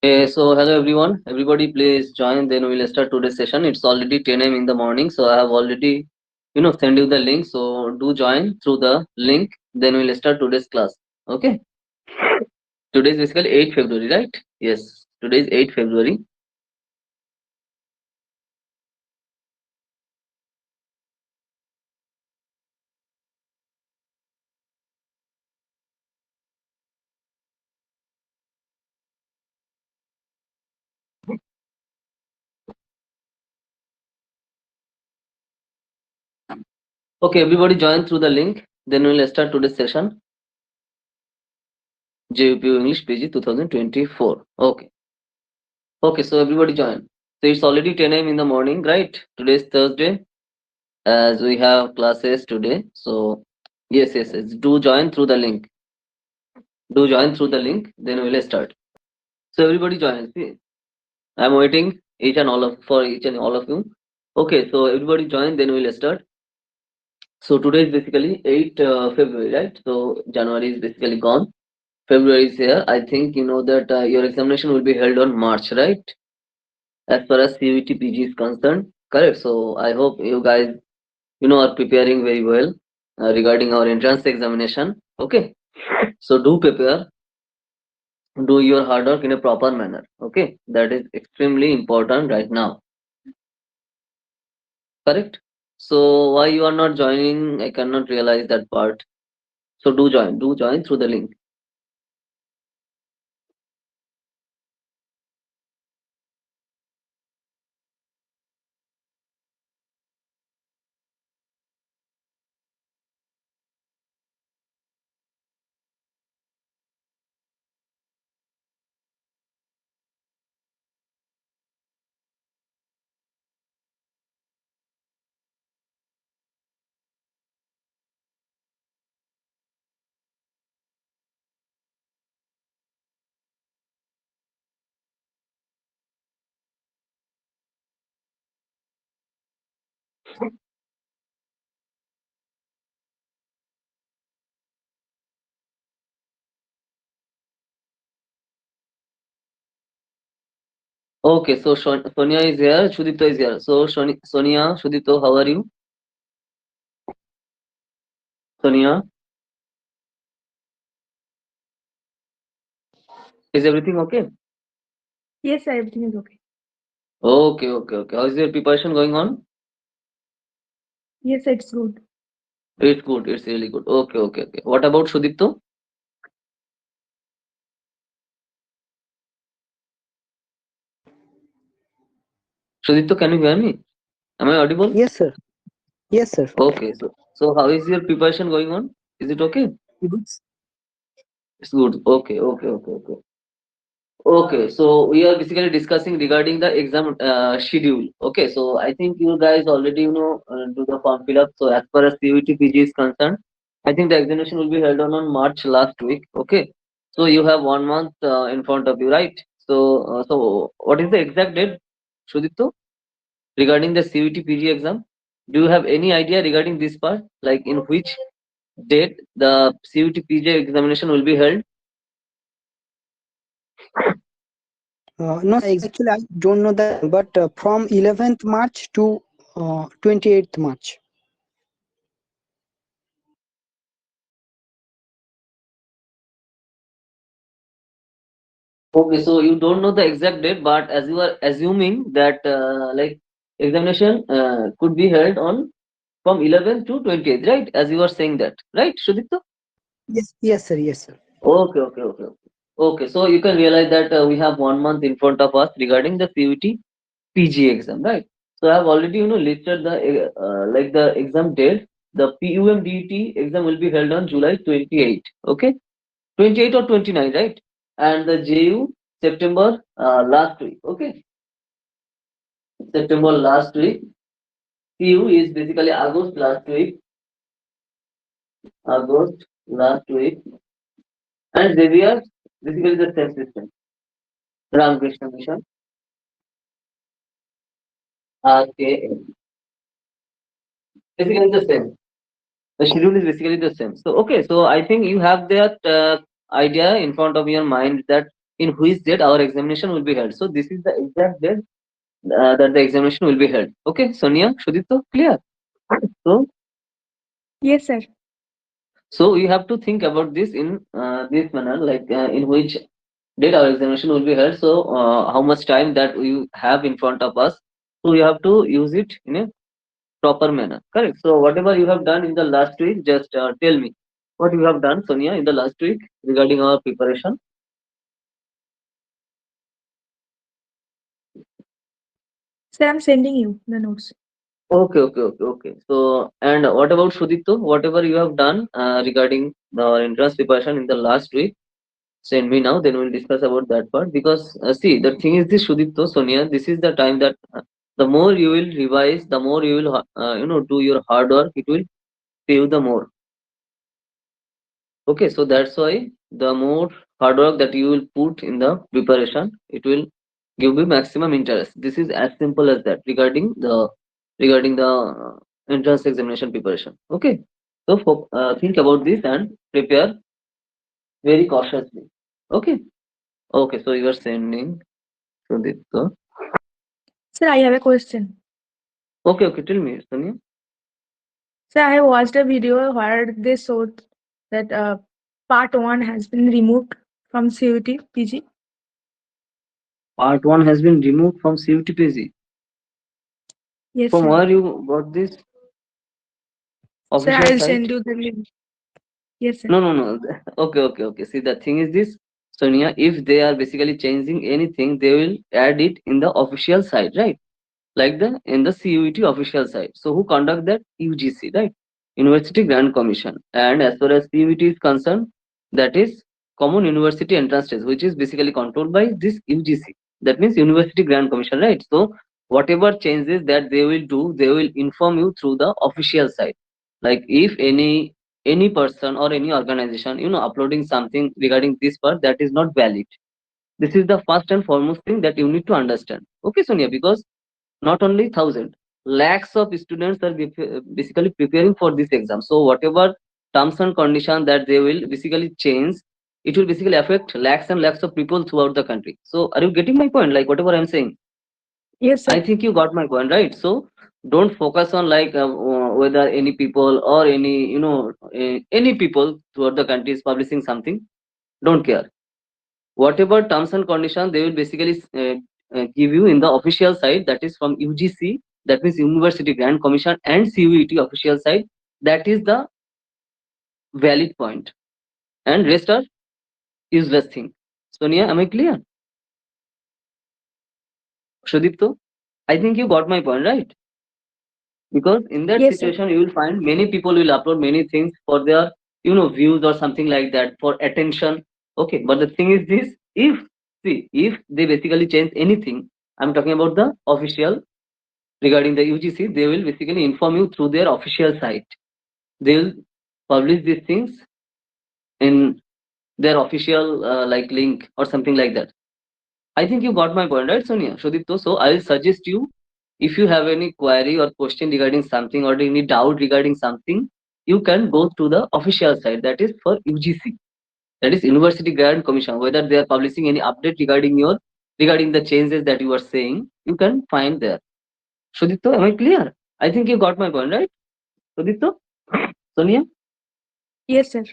So hello everyone. Everybody please join. Then we'll start today's session. It's already 10 a.m. in the morning, so I have already, send you the link. So do join through the link. Then we'll start today's class. Okay. Today is basically 8 February, right? Yes. Today is 8 February. Okay, everybody join through the link. Then we'll start today's session. JUPU English PG 2024. Okay. Okay. So everybody join. So it's already 10 a.m. in the morning, right? Today is Thursday, as we have classes today. So yes. Do join through the link. Do join through the link. Then we'll start. So everybody join. See, I'm waiting each and all of you. Okay, so everybody join. Then we'll start. So today is basically 8 February, right? So January is basically gone. February is here. I think you know that your examination will be held on March, right? As far as CUET PG is concerned, correct. So I hope you guys are preparing very well regarding our entrance examination. Okay, so do prepare, do your hard work in a proper manner. Okay, that is extremely important right now. Correct. So why you are not joining? I cannot realize that part. So do join. Do join through the link. Okay. So Sonia is here. Shudipto is here. So Sonia, Shudipto, how are you? Sonia, is everything okay? Yes, everything is okay. Okay. How is your preparation going on? Yes, it's good. It's good. It's really good. Okay. What about Shudipto? Shudipto, can you hear me? Am I audible? Yes, sir. Yes, sir. Okay. So how is your preparation going on? Is it okay? Good. It's good. Okay. Okay, so we are basically discussing regarding the exam schedule. Okay, so I think you guys already do the form fill up. So as far as CUET PG is concerned, I think the examination will be held on March last week. Okay, so you have 1 month in front of you, right? So what is the exact date, Shudipto, regarding the CUET PG exam? Do you have any idea regarding this part, like in which date the CUET PG examination will be held? No, actually, I don't know the time, but from 11th March to 28th March. Okay, so you don't know the exact date, but as you are assuming that like examination could be held on from 11th to 20th, right? As you are saying that, right, Shudipto? Yes, sir. Yes, sir. Okay. Okay, so you can realize that we have 1 month in front of us regarding the CUT PG exam, right? So I have already listed the like the exam date. The PUMDT exam will be held on July 28. Okay, 28 or 29, right? And the JU September last week. Okay, September last week. CU is basically August last week. August last week. And Xavier basically the same system. Ramakrishna Mission. RKM. Basically the same. The schedule is basically the same. So okay, so I think you have that idea in front of your mind that in which date our examination will be held. So this is the exact date that the examination will be held. Okay, Sonia, Shudito, clear? So, Yes, sir. so you have to think about this in this manner, like in which date our examination will be held. So, how much time that we have in front of us. So you have to use it in a proper manner. Correct. So whatever you have done in the last week, just tell me what you have done, Sonia, in the last week regarding our preparation. Sir, I'm sending you the notes. Okay, okay, okay, okay. So, and what about Shudito? Whatever you have done regarding the entrance preparation in the last week, send me now. Then we'll discuss about that part. Because see, the thing is this, Shudito, Sonia, this is the time that the more you will revise, the more you will, do your hard work. It will pay you the more. Okay, so that's why the more hard work that you will put in the preparation, it will give you maximum interest. This is as simple as that regarding the entrance examination preparation. Okay, so think about this and prepare very cautiously. Okay, okay. So you are sending to this. So Sir, I have a question. okay, okay. Tell me, Sonia. Sir, I have watched a video where they showed that part one has been removed from CUT PG. Part one has been removed from CUTPG. Yes, From sir. where you got this Sir, I official will site? send you the link. Yes, sir. No, no, no. Okay, okay, okay. See, the thing is this, Sonia, if they are basically changing anything, they will add it in the official site, right? Like the in the CUET official site. So who conduct that? UGC, right? University Grant Commission. And as far as CUET is concerned, that is Common University Entrance Test, which is basically controlled by this UGC. That means University Grant Commission, right? So whatever changes that they will do, they will inform you through the official site. Like if any person or any organization, uploading something regarding this part that is not valid. This is the first and foremost thing that you need to understand. Okay, Sonia, because not only thousand lakhs of students are basically preparing for this exam, so whatever terms and conditions that they will basically change, it will basically affect lakhs and lakhs of people throughout the country. So are you getting my point, like whatever I'm saying? Yes, I sir. think you got my point, right? So don't focus on like whether any people or any people throughout the country is publishing something. Don't care. Whatever terms and conditions they will basically give you in the official site, that is from UGC, that means University Grant Commission, and CUET official site, that is the valid point, and rest are useless thing. Sonia, am I clear? Shudipto, I think you got my point, right? Because in that Yes, sir. situation you will find many people will upload many things for their views or something like that, for attention. Okay, but the thing is this, if see, if they basically change anything, I'm talking about the official regarding the UGC, they will basically inform you through their official site. They will publish these things in their official like link or something like that. I think you got my point, right, Sonia, Shodipto? So I'll suggest you, if you have any query or question regarding something or any doubt regarding something, you can go to the official site, that is for UGC, that is University Grant Commission. Whether they are publishing any update regarding the changes that you are saying, you can find there. Shodipto, am I clear? I think you got my point, right, Shodipto? Sonia? Yes, sir.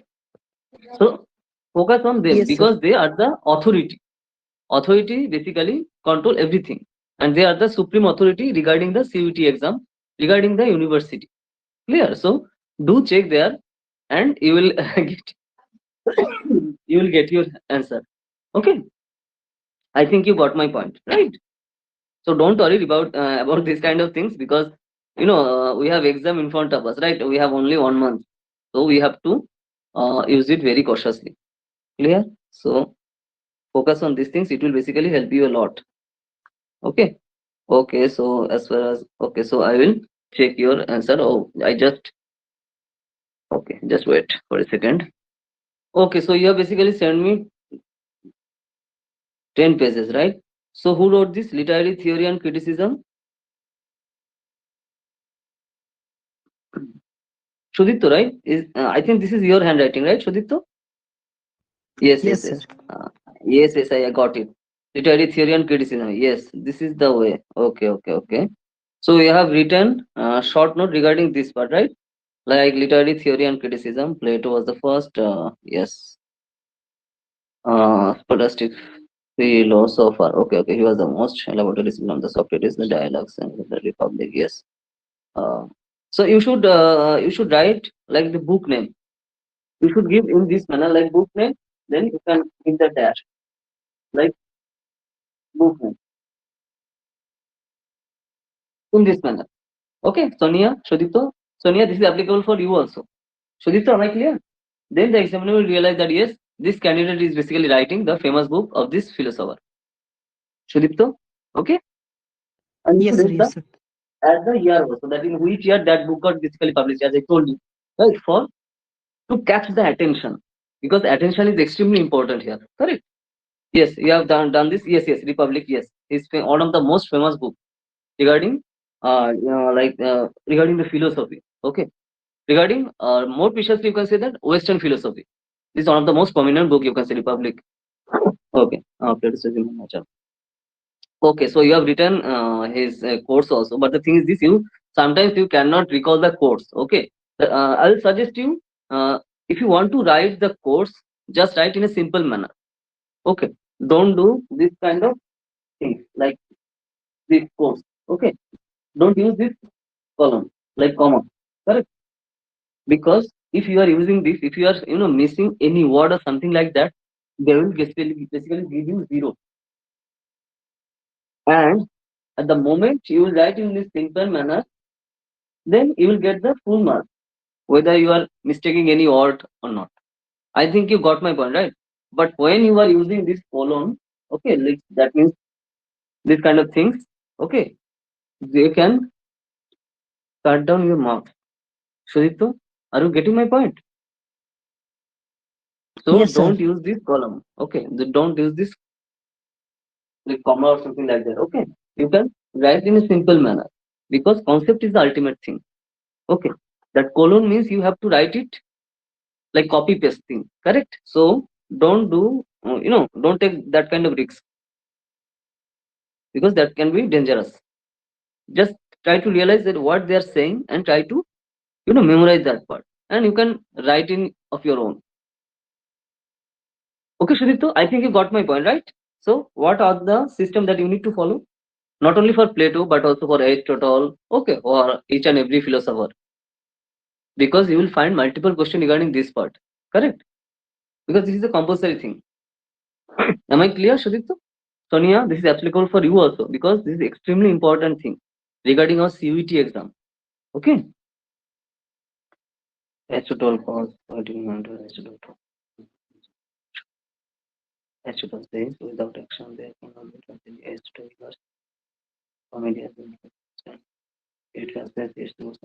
So focus on them Yes, sir. because they are the authority. Authority basically control everything, and they are the supreme authority regarding the CUT exam, regarding the university. Clear? So do check there, and you will get your answer. Okay, I think you got my point, right? So don't worry about this kind of things, because we have exam in front of us, right? We have only 1 month, so we have to use it very cautiously. Clear? So focus on these things, it will basically help you a lot. Okay, okay. So as far as, okay, so I will check your answer. Oh, I just, okay, just wait for a second. Okay, so you have basically sent me 10 pages, right? So who wrote this? Literary theory and criticism? Shuditto, right? Is I think this is your handwriting, right, Shuditto? Yes, Yes, yes, sir. yes. Yes, yes, I got it. Literary theory and criticism. Yes, this is the way. Okay, okay, okay. So we have written short note regarding this part, right? Like literary theory and criticism. Plato was the first. Yes, scholastic philosopher. Okay, okay. He was the most elaborate discipline on the Socrates, the dialogues, and the Republic. Yes. Uh, so you should write like the book name. You should give in this manner like book name. Then you can give the dash like book name in this manner. Okay, Sonia, Shodito. Sonia, this is applicable for you also. Shodito, am I clear? Then the examiner will realize that yes, this candidate is basically writing the famous book of this philosopher. Shodito, okay? And you Yes, should sir. read the Yes, sir. as the year also, that in which year that book got basically published, as I told you. Right? For to catch the attention. Because attention is extremely important here. Correct? Yes, you have done this. Yes, yes, Republic, yes. It's one of the most famous book regarding regarding the philosophy. Okay. Regarding more precisely, you can say that Western philosophy. This is one of the most prominent book you can say Republic. Okay. Criticism and nature. Okay, so you have written his course also, but the thing is this: you sometimes you cannot recall the course. Okay, I'll suggest you if you want to write the course, just write in a simple manner. Okay, don't do this kind of things like this course. Okay, don't use this column like comma. Correct? Because if you are using this, if you are missing any word or something like that, they will basically give you zero. And at the moment you will write in this simple manner, then you will get the full mark, whether you are mistaking any word or not. I think you got my point, right? But when you are using this colon, okay, like that means this kind of things, okay, they can cut down your marks. Sudipto, are you getting my point? So Yes, sir. don't use this column, okay? Don't use this like comma or something like that, okay? You can write in a simple manner because concept is the ultimate thing, okay? That colon means you have to write it like copy pasting, correct? So don't do don't take that kind of risk because that can be dangerous. Just try to realize that what they are saying and try to memorize that part, and you can write in of your own. Okay, Shudito, I think you got my point, right? So what are the system that you need to follow, not only for Plato but also for Aristotle, okay, or each and every philosopher, because you will find multiple questions regarding this part, correct? Because this is a compulsory thing. Am I clear, Shudito? Sonia, this is applicable for you also because this is extremely important thing regarding our CUET exam. Okay. H212 cause 1300 H212. H212 says without action there cannot be transition H2 plus comedy has been consistent. It has that H2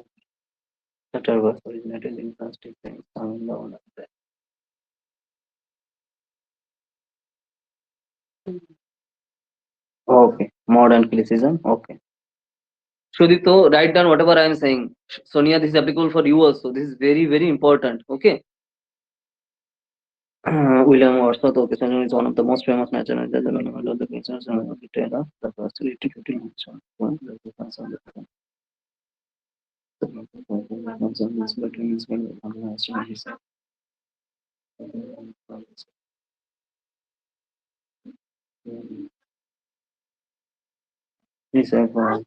Sutter was originated in plastic things found down at that. Okay. Modern criticism. Okay. Shudito, write down whatever I am saying. Sonia, this is applicable for you also. This is very, very important. Okay. William Wordsworth Occasion is one of the most famous natural development of the creatures of the Terra, the first electricity mentioned. One, the difference of the This for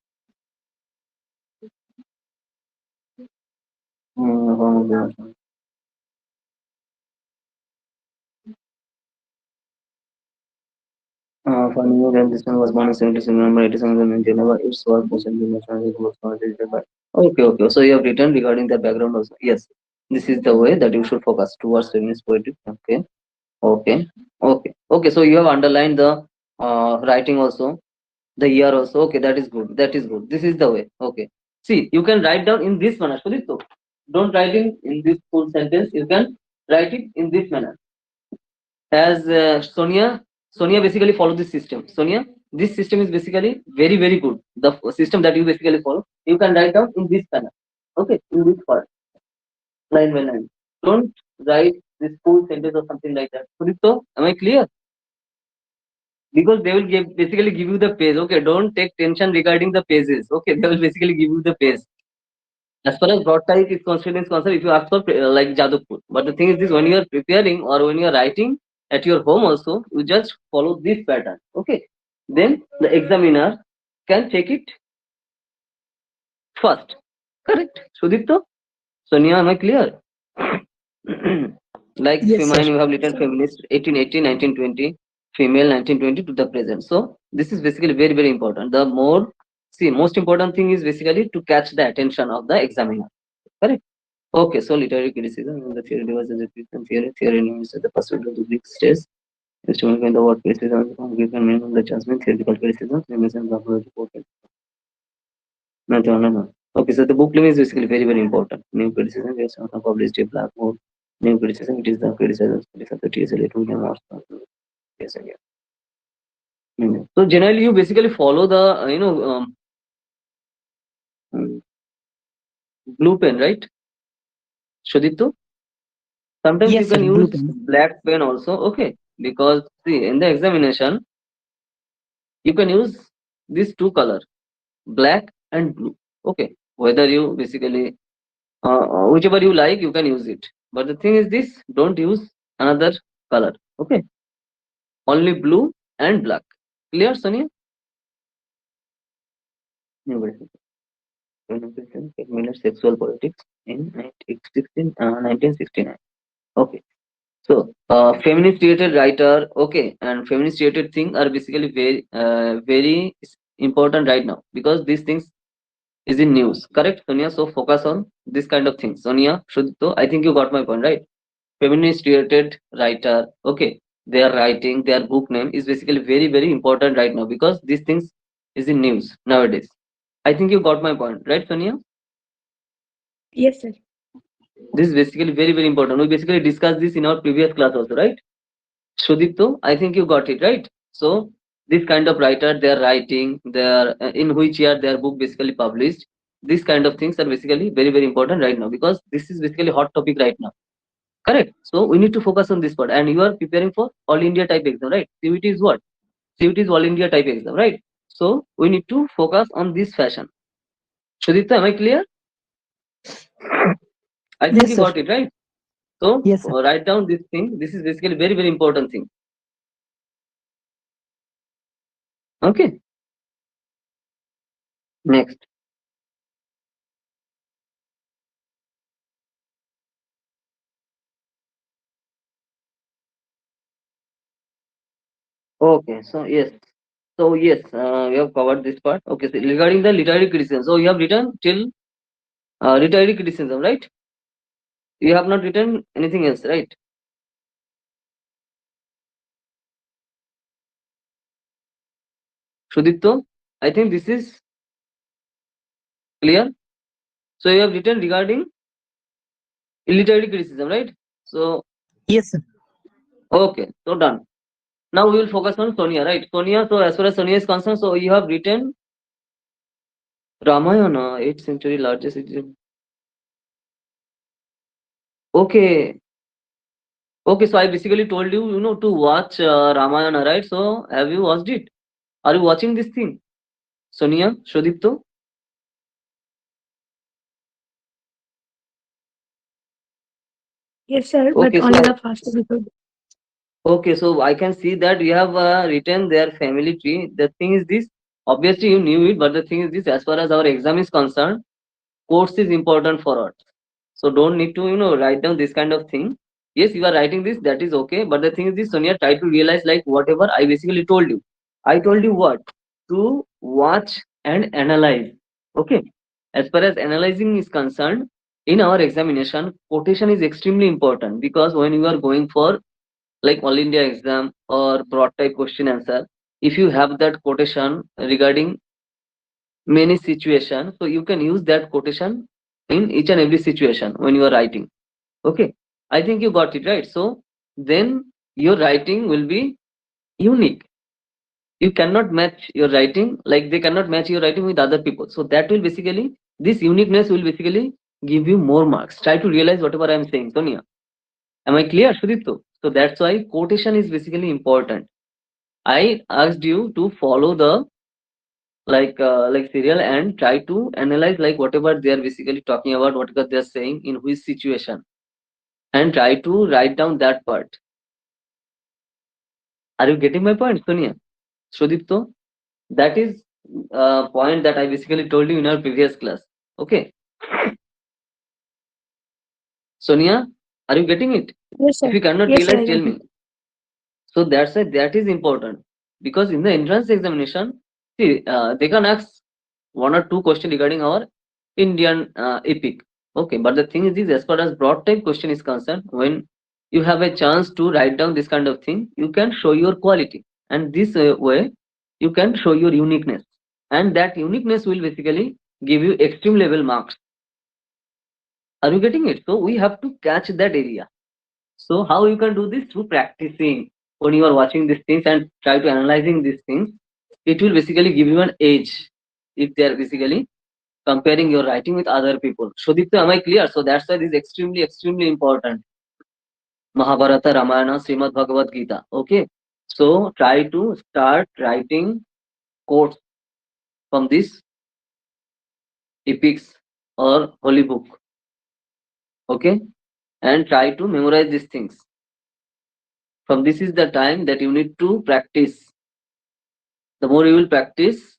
New York, this one was born in 77 November 87 in Geneva. Its work was in the national was founded by. Okay, okay. So you have written regarding the background also. Yes, this is the way that you should focus towards feminist poetry. Okay, okay, okay, okay. So you have underlined the writing also, the year also. Okay, that is good. That is good. This is the way. Okay. See, you can write down in this manner. So don't write in this full sentence. You can write it in this manner as Sonia basically follow this system. Sonia, this system is basically very very good. The system that you basically follow, you can write down in this manner. Okay, in this part, line by line. Don't write this full sentence or something like that. Sudipto, am I clear? because they will basically give you the page. Okay, don't take tension regarding the pages. Okay, they will basically give you the page. As far as broad type is concerned, if you ask for like Jadavpur, but the thing is this: when you are preparing or when you are writing at your home, also you just follow this pattern. Okay, then the examiner can take it first. Correct, Sudipto? Sonia, am I clear? Like Yes, sir. feminine, you have written feminist 1880, 1920, female 1920 to the present. So this is basically very, very important. The more, see, most important thing is basically to catch the attention of the examiner. Correct? Okay, so literary criticism and the theory devices a criticism theory. Theory names the pursuit of the Greek states. Instrument when the word criticism from Greek and meaning of the judgment, theoretical criticism, names and the no, no, no, no. Okay, so the book name is basically very, very important. New criticism, yes, published a Blackboard. New criticism, it is the criticism of the TSL, it will be more. Yes, again. So generally, you basically follow the, um, blue pen, right? Shodito? Sometimes you Yes, sir. can Blue use pen. black pen also, okay? Because, see, in the examination, you can use these two color, black and blue. Okay, whether you basically whichever you like you can use it, but the thing is this: don't use another color. Okay, only blue and black. Clear, Sonia? Miller sexual politics in 1969. Okay, so feminist related writer, okay, and feminist related thing are basically very very important right now, because these things is in news. Correct, Sonia? So focus on this kind of things. Sonia, Shuddho, I think you got my point, right? Feminist related writer, okay, their writing, their book name is basically very, very important right now, because these things is in news nowadays. I think you got my point, right, Sonia? Yes, sir. This is basically very, very important. We basically discussed this in our previous class also, right? Sudipto, I think you got it, right? So this kind of writer, their writing, their in which year their book basically published, these kind of things are basically very, very important right now, because this is basically hot topic right now. Correct. So we need to focus on this part. And you are preparing for all India type exam, right? CUT is what? CUT is all India type exam, right? So we need to focus on this fashion. Sudipta, am I clear? I think Yes, you sir. got it, right? So Yes, sir. write down this thing. This is basically very, very important thing. Okay. Next. Okay. So yes. So yes, we have covered this part. Okay. So regarding the literary criticism, so you have written till literary criticism, right? You have not written anything else, right? Sudipto, I think this is clear. So you have written regarding literary criticism, right? So Yes, sir. okay, so done. Now we will focus on Sonia, right? Sonia, so as far as Sonia is concerned, so you have written Ramayana, 8th century largest Egyptian. Okay, okay. So I basically told you, to watch Ramayana, right? So have you watched it? Are you watching this thing, Sonia, Shodipto? Yes, sir. But Okay, so only the first episode. okay, so I can see that you have written their family tree. The thing is this: obviously you knew it, but the thing is this: as far as our exam is concerned, course is important for us. So don't need to write down this kind of thing. Yes, you are writing this, that is okay, but the thing is this: Sonia, try to realize like whatever I basically told you. I told you what? To watch and analyze. Okay, as far as analyzing is concerned, in our examination quotation is extremely important, because when you are going for like all India exam or broad type question answer, if you have that quotation regarding many situations, so you can use that quotation in each and every situation when you are writing. Okay, I think you got it, right? So then your writing will be unique. You cannot match your writing, like they cannot match your writing with other people. So that will basically, this uniqueness will basically give you more marks. Try to realize whatever I am saying, Sonia. Am I clear, Sudipto? So that's why quotation is basically important. I asked you to follow the like serial and try to analyze like whatever they are basically talking about, whatever they are saying in which situation, and try to write down that part. Are you getting my point, Sonia? Sudipto? That is point that I basically told you in our previous class. Okay. Sonia, are you getting it? Yes, If sir. you cannot Yes, sir, realize, I tell got me. it. So that's why that is important, because in the entrance examination, see, they can ask one or two questions regarding our Indian epic. Okay, but the thing is, this as far as broad type question is concerned, when you have a chance to write down this kind of thing, you can show your quality, and this way you can show your uniqueness, and that uniqueness will basically give you extreme level marks. Are you getting it? So we have to catch that area. So how you can do this? Through practicing. When you are watching these things and try to analyzing these things, it will basically give you an edge if they are basically comparing your writing with other people. Shodipta, am I clear? So that's why this is extremely, extremely important. Mahabharata, Ramayana, Srimad Bhagavad Gita. Okay. So try to start writing quotes from these epics or holy book. Okay. And try to memorize these things. From this is the time that you need to practice. The more you will practice,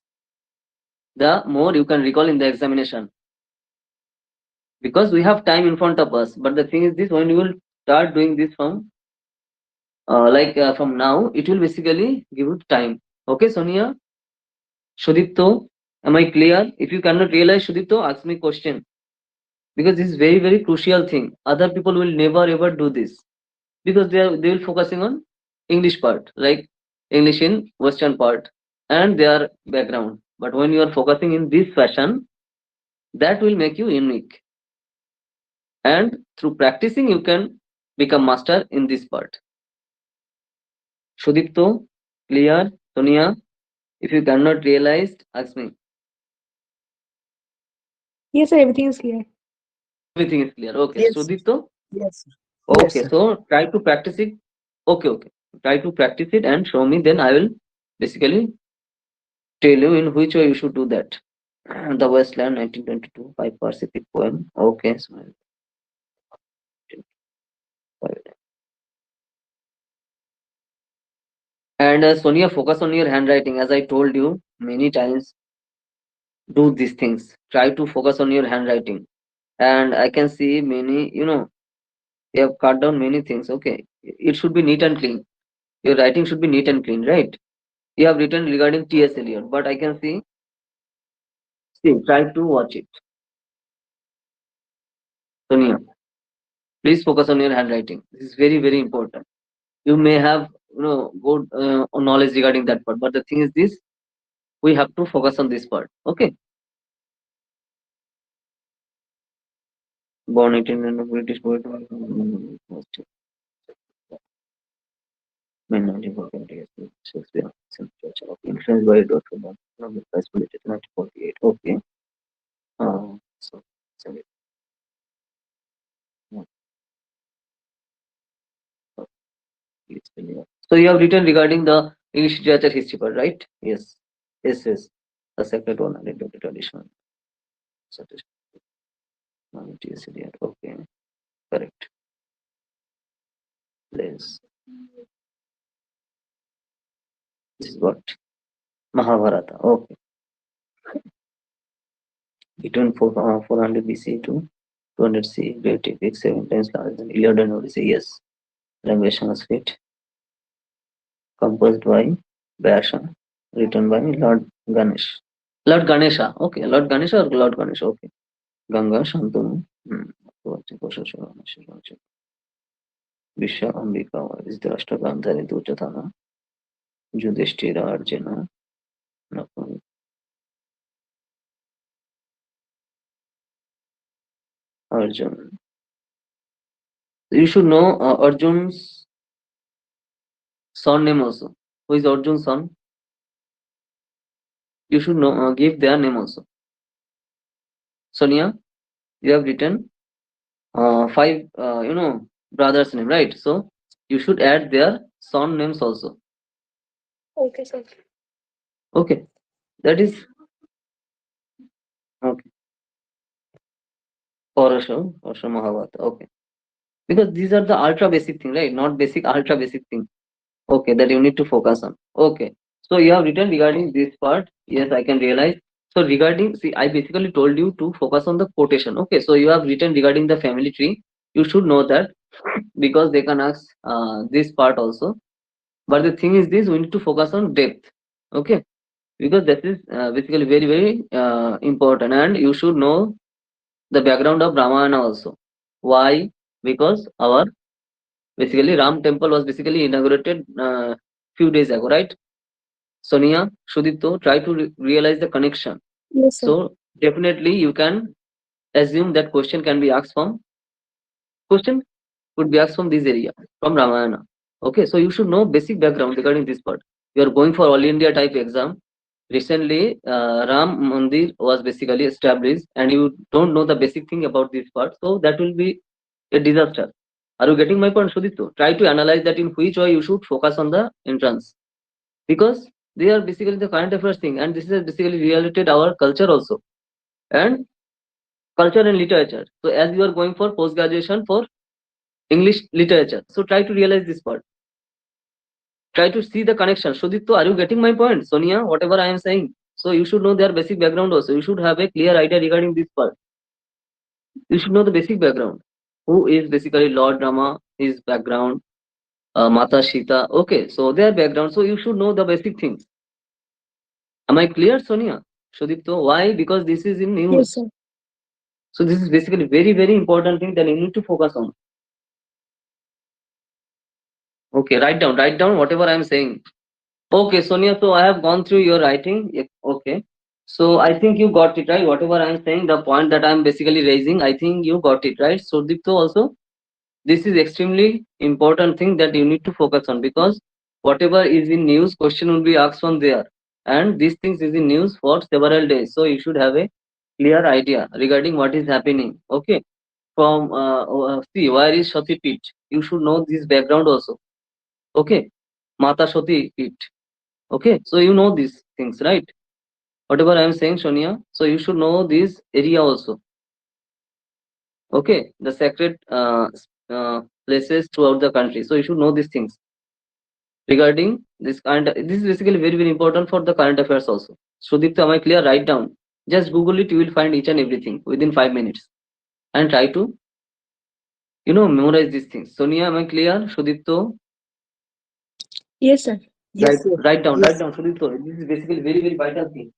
the more you can recall in the examination, because we have time in front of us. But the thing is this, when you will start doing this from from now, it will basically give you time. Okay, Sonia? Shudipto, am I clear? If you cannot realize, Shudipto, ask me question, because this is very, very crucial thing. Other people will never ever do this, because they will focusing on English part, like English in western part and their background. But when you are focusing in this fashion, that will make you unique, and through practicing you can become master in this part. Shudipto, clear? Sonia, if you cannot realize, ask me. Yes, sir, everything is clear. Everything is clear. Okay, Yes, Shudipto. yes, sir. Yes, Okay, sir. so try to practice it. Okay, okay, try to practice it and show me, then I will basically tell you in which way you should do that. The Westland 1922 5 Pacific poem. Okay, so and Sonia, focus on your handwriting. As I told you many times, do these things. Try to focus on your handwriting. And I can see many, you have cut down many things. Okay, it should be neat and clean. Your writing should be neat and clean, right? You have written regarding T.S. Eliot, but I can see, try to watch it. Sonia, please focus on your handwriting. This is very, very important. You may have, good knowledge regarding that part, but the thing is this: we have to focus on this part. Okay. Born 18 in a British poet. Main 1948, Shakespeare, influenced by Dr. Nobel Prize Literature 1948. Okay. So, sorry. No, no, it's really not. So you have written regarding the English literature history part, right? Yes. Yes, yes. The second one, identity tradition. Suggestion. T.S. Eliot. Okay. Correct. Place. This is what? Mahabharata. Okay. Between 400 BC to 200 C, great epic, 7 times larger than Iliad and Odyssey. Yes. Language Sanskrit. Composed by Vyasa. Written by Lord Ganesh. Lord Ganesha. Okay. Lord Ganesha or Lord Ganesha. Okay. Ganga Shantanu. Visha Ambika is the Ashtagandhari Duchatana. Yudhishthira Arjuna. Arjun. You should know Arjun's son name also. Who is Arjun's son? You should know, give their name also. Sonia, you have written five, brothers' name, right? So you should add their son names also. Okay, sir. Okay, that is okay. For sure, Mahabharata. Okay, because these are the ultra basic thing, right? Not basic, ultra basic thing. Okay, that you need to focus on. Okay, so you have written regarding this part. Yes, I can realize. So regarding, see, I basically told you to focus on the quotation. Okay, so you have written regarding the family tree. You should know that because they can ask this part also. But the thing is this: we need to focus on depth. Okay, because that is basically very very important, and you should know the background of Ramayana also. Why? Because our basically Ram temple was basically inaugurated few days ago, right? Sonia, Shudipto, try to realize the connection. Yes, sir. So definitely you can assume that question could be asked from this area, from Ramayana. Okay, so you should know basic background regarding this part. You are going for all India type exam. Recently, Ram Mandir was basically established, and you don't know the basic thing about this part, so that will be a disaster. Are you getting my point, Shudipto? Try to analyze that in which way you should focus on the entrance, because they are basically the current affairs thing, and this is basically related our culture also, and culture and literature. So as you are going for post graduation for English literature, so try to realize this part. Try to see the connection. Shudipto, are you getting my point? Sonia, whatever I am saying. So you should know their basic background also. You should have a clear idea regarding this part. You should know the basic background. Who is basically Lord Rama, his background, Mata Sita. Okay, so their background. So you should know the basic things. Am I clear, Sonia? Shudipto, why? Because this is in Yes, news. sir. So this is basically very, very important thing that you need to focus on. Okay, write down whatever I am saying. Okay, Sonia, so I have gone through your writing. Okay. So I think you got it right. Whatever I am saying, the point that I am basically raising, I think you got it right. So Dipto also, this is extremely important thing that you need to focus on, because whatever is in news, question will be asked from there. And these things is in news for several days. So you should have a clear idea regarding what is happening. Okay. From see, where is Shati Pit? You should know this background also. Okay. Mata Shati Pit. Okay, so you know these things, right? Whatever I am saying, Sonia, so you should know this area also. Okay, the sacred places throughout the country. So you should know these things regarding this kind. This is basically very very important for the current affairs also. Sudipta, am I clear? Write down. Just Google it. You will find each and everything within 5 minutes, and try to memorize these things. Sonia, am I clear? Sudipto, Yes, sir. Yes, sir. write Yes. down. Sudipto, this is basically very very vital thing.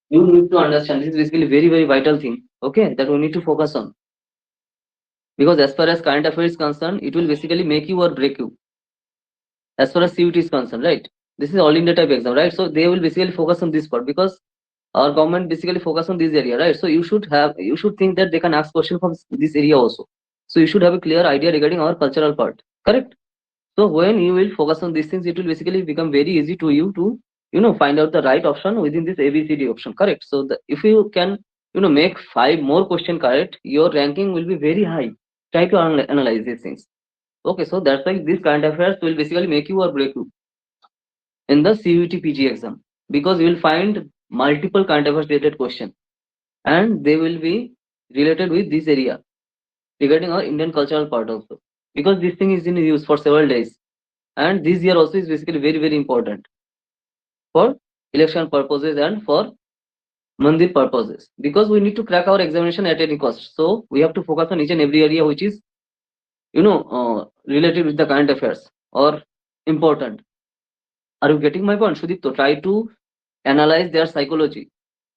You need to understand. This is basically very very vital thing. Okay, that we need to focus on. Because as far as current affairs is concerned, it will basically make you or break you. As far as CUT is concerned, right? This is all India type exam, right? So they will basically focus on this part, because our government basically focus on this area, right? So you should think that they can ask question from this area also. So you should have a clear idea regarding our cultural part, correct? So when you will focus on these things, it will basically become very easy to you to find out the right option within this ABCD option, correct? So if you can make 5 more question correct, your ranking will be very high. Try to analyze these things. Okay, so that's why this current affairs will basically make you or break you in the CUT PG exam, because you will find multiple current affairs related question, and they will be related with this area regarding our Indian cultural part also, because this thing is in use for several days, and this year also is basically very very important for election purposes and for mandir purposes, because we need to crack our examination at any cost. So we have to focus on each and every area which is related with the current affairs or important. Are you getting my point, Sudipto? Try to analyze their psychology.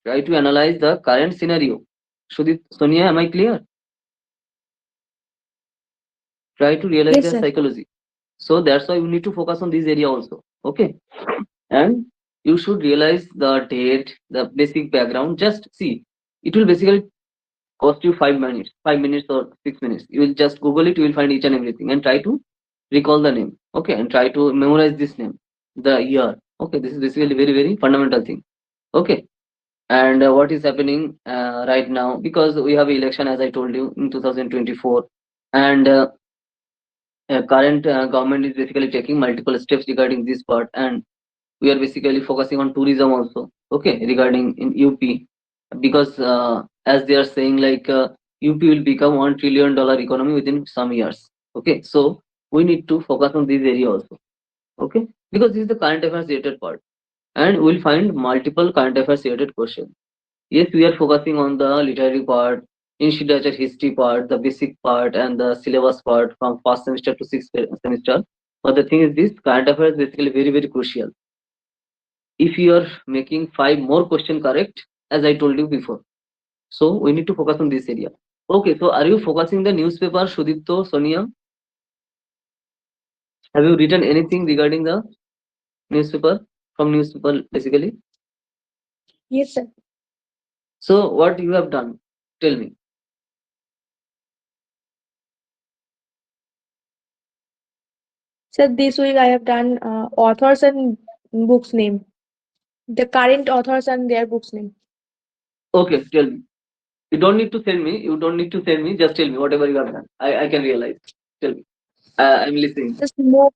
Try to analyze the current scenario. Sudip, Sonia, am I clear? Try to realize Yes, their sir. psychology. So that's why you need to focus on this area also. Okay, and you should realize the date, the basic background. Just see, it will basically cost you 5 minutes, 5 minutes or 6 minutes. You will just Google it. You will find each and everything, and try to recall the name. Okay, and try to memorize this name, the year. Okay, this is basically very very fundamental thing. Okay, and what is happening right now, because we have election as I told you in 2024, and current government is basically taking multiple steps regarding this part, and we are basically focusing on tourism also, okay, regarding in UP, because as they are saying, like UP will become $1 trillion economy within some years. Okay, so we need to focus on this area also. Okay, because this is the current affairs related part, and we'll find multiple current affairs related questions. Yes, we are focusing on the literary part, institutional history part, the basic part, and the syllabus part from first semester to sixth semester. But the thing is, this current affairs is basically very, very crucial. If you are making five more question correct, as I told you before, so we need to focus on this area. Okay, so are you focusing the newspaper, Shudipto, Sonia? Have you written anything regarding the newspaper from newspaper basically? Yes, sir. So what you have done? Tell me. Sir, this week I have done authors and books name. The current authors and their books name. Okay, tell me. You don't need to send me. You don't need to send me. Just tell me whatever you have done. I can realize. Tell me. I'm listening. The Smoke,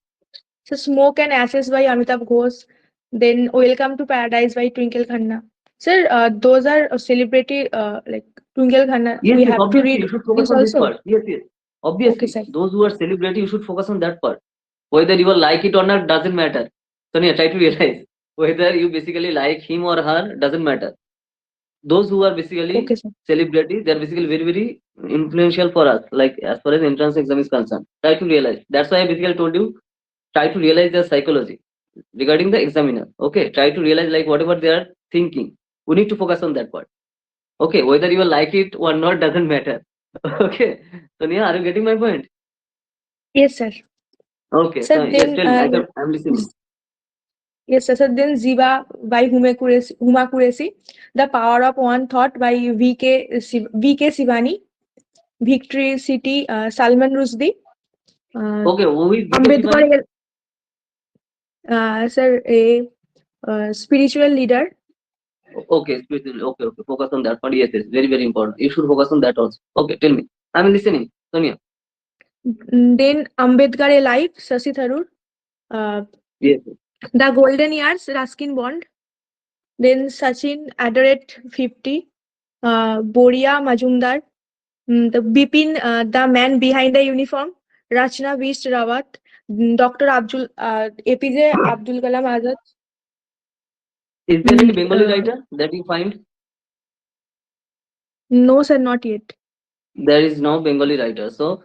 the Smoke and Ashes by Amitabh Ghosh. Then Welcome to Paradise by Twinkle Khanna. Sir, those are celebrity like Twinkle Khanna. Yes, We yes. have to Obviously, read you should focus this on this also. part. Yes, yes. Okay, Obviously, sir. those who are celebrity, you should focus on that part. Whether you will like it or not doesn't matter. Sonia, try to realize whether you basically like him or her doesn't matter. Those who are basically Okay, sir. celebrity, they are basically very, very influential for us. Like as far as entrance exam is concerned, try to realize. That's why I basically told you, try to realize their psychology regarding the examiner. Okay, try to realize like whatever they are thinking. We need to focus on that part. Okay, whether you will like it or not doesn't matter. Okay, Sonia, are you getting my point? Yes, sir. Okay, Sir, so yes, then tell me. I'm listening. yes, sir. So then Ziva by Huma Kuresi, The Power of One Thought by V.K. Sivani, Victory City, Salman Rushdie, uh, Okay, who is VK Shivani? Ambedkar, sir, a spiritual leader. Okay, spiritual. Okay, okay. Focus on that part. Yes, yes. Very, very important. You should focus on that also. Okay, tell me. I'm listening. Sonia. Then Ambedkar Alive, Shashi Tharoor, uh, Yes. Yes. The Golden Years, Ruskin Bond. Then Sachin Adoret 50, Boria Majumdar, the Bipin, the man behind the uniform, Rachna Vist Rawat, Dr. APJ Abdul Kalam Azad. Is there any Mm, Bengali uh, writer that you find? no, sir, not yet. There is no Bengali writer. So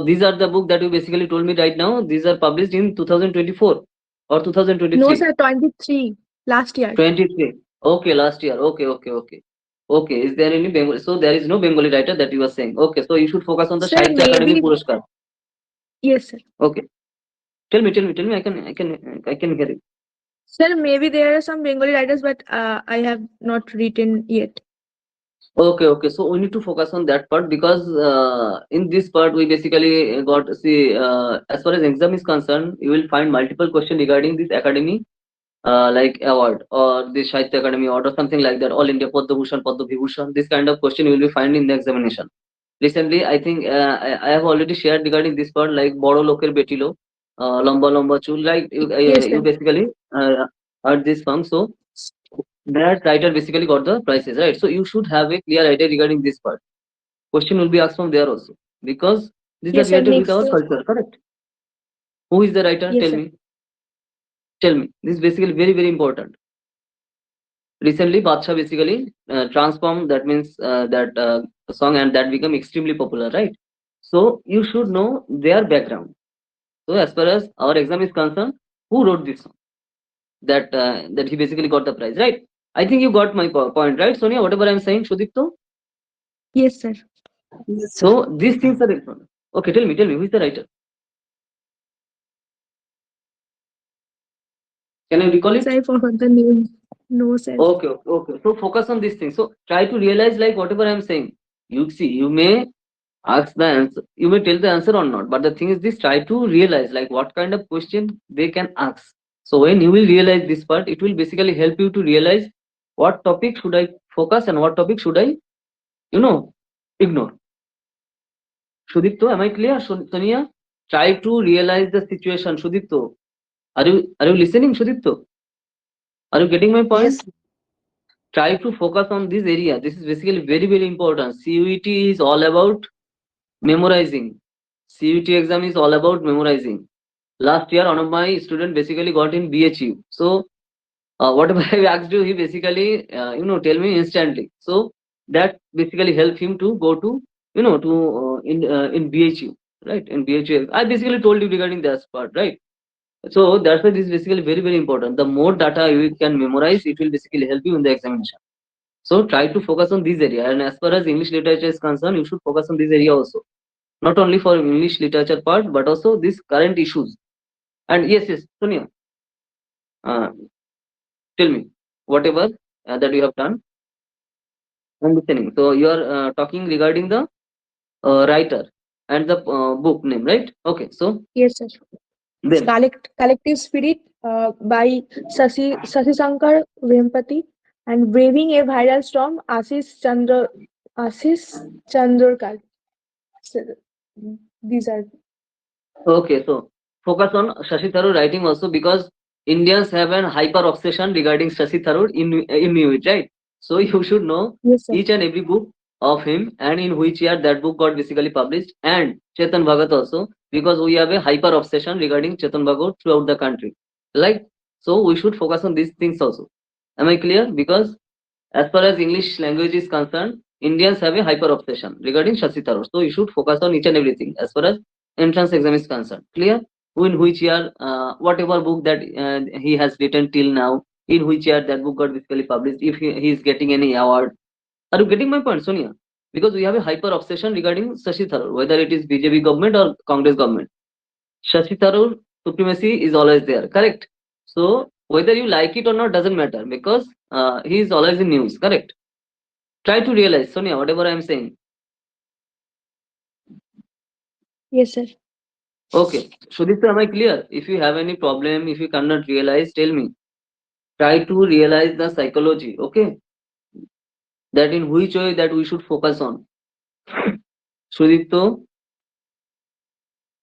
these are the book that you basically told me right now. These are published in 2024 or No, 2023. sir, 23 last year. 23. Okay, last year. Okay, okay, okay. Okay, is there any Bengali? So there is no Bengali writer that you are saying. Okay, so you should focus on the Sir, Sahitya Academy maybe, Puraskar. yes, sir. Okay, tell me. I can hear it. Sir, maybe there are some Bengali writers, but I have not written yet. Okay, okay. So we need to focus on that part because in this part we basically got see as far as exam is concerned, you will find multiple question regarding this academy like award or the Sahitya Academy award or something like that. All India Padma Bhushan, Padma Vibhushan. This kind of question you will be finding in the examination. Recently, I think I have already shared regarding this part like Boro Loker Betilo, Lamba Lamba Chul. Right? Yes, You sir. basically heard this song. So that writer basically got the prices, right? So you should have a clear idea regarding this part. Question will be asked from there also because these are Yes, sir. related with Next. our culture, correct? Who is the writer? Yes, Tell sir. me. Tell me. This is basically very, very important. Recently, Badsha basically transformed that means that song and that become extremely popular, right? So you should know their background. So as far as our exam is concerned, who wrote this song? That he basically got the prize, right? I think you got my point, right, Sonia? Whatever I'm saying, Shudipto. Yes, sir. Yes, sir. So these things are important. Okay, tell me, who is the writer? Can you recall Sir, it? I forgot the name. No, sir. Okay, okay, okay. So focus on these things. So try to realize like whatever I'm saying. You see, you may ask the answer, you may tell the answer or not. But the thing is this, try to realize like what kind of question they can ask. So when you will realize this part, it will basically help you to realize what topic should I focus and what topic should I, you know, ignore. Shudipto, am I clear? Sonia? try to realize the situation. Sudipto, are you listening, Sudipto? Are you getting my Yes. point? Try to focus on this area. This is basically very, very important. CUET is all about memorizing. CUET exam is all about memorizing. Last year, one of my student basically got in BHU. So whatever I asked you, he basically tell me instantly. So that basically helped him to go to to in BHU, right? In BHU, I basically told you regarding that part, right? So that's why this is basically very, very important. The more data you can memorize, it will basically help you in the examination. So try to focus on this area. And as far as English literature is concerned, you should focus on this area also. Not only for English literature part, but also these current issues. And yes, yes, Sonia, uh, tell me whatever that you have done. I'm listening. So you are talking regarding the writer and the book name, right? Okay. So Yes, sir. It's then, Collective Spirit by Sasi Shankar Vempati and Braving a Viral Storm, Ashish Chandorkar. So, these are okay, so focus on Shashi Tharoor writing also, because Indians have an hyper obsession regarding Shashi Tharoor in it, right? So you should know yes, sir. each and every book of him and in which year that book got basically published, and Chetan Bhagat also, because we have a hyper obsession regarding Chetan Bhagat throughout the country. Like, so we should focus on these things also. Am I clear? Because as far as English language is concerned, Indians have a hyper obsession regarding Shashi Tharoor. So you should focus on each and everything as far as entrance exam is concerned. Clear? In which year, whatever book that he has written till now, in which year that book got basically published, if he is getting any award. Are you getting my point, Sonia? Because we have a hyper obsession regarding Shashi Tharoor, whether it is BJP government or Congress government. Shashi Tharoor supremacy is always there, correct? So whether you like it or not doesn't matter, because he is always in news, correct? Try to realize, Sonia, whatever I'm saying. Yes, sir. Okay. Sudipta, am I clear? If you have any problem, if you cannot realize, tell me. Try to realize the psychology, okay? That in which way that we should focus on. Sudipto,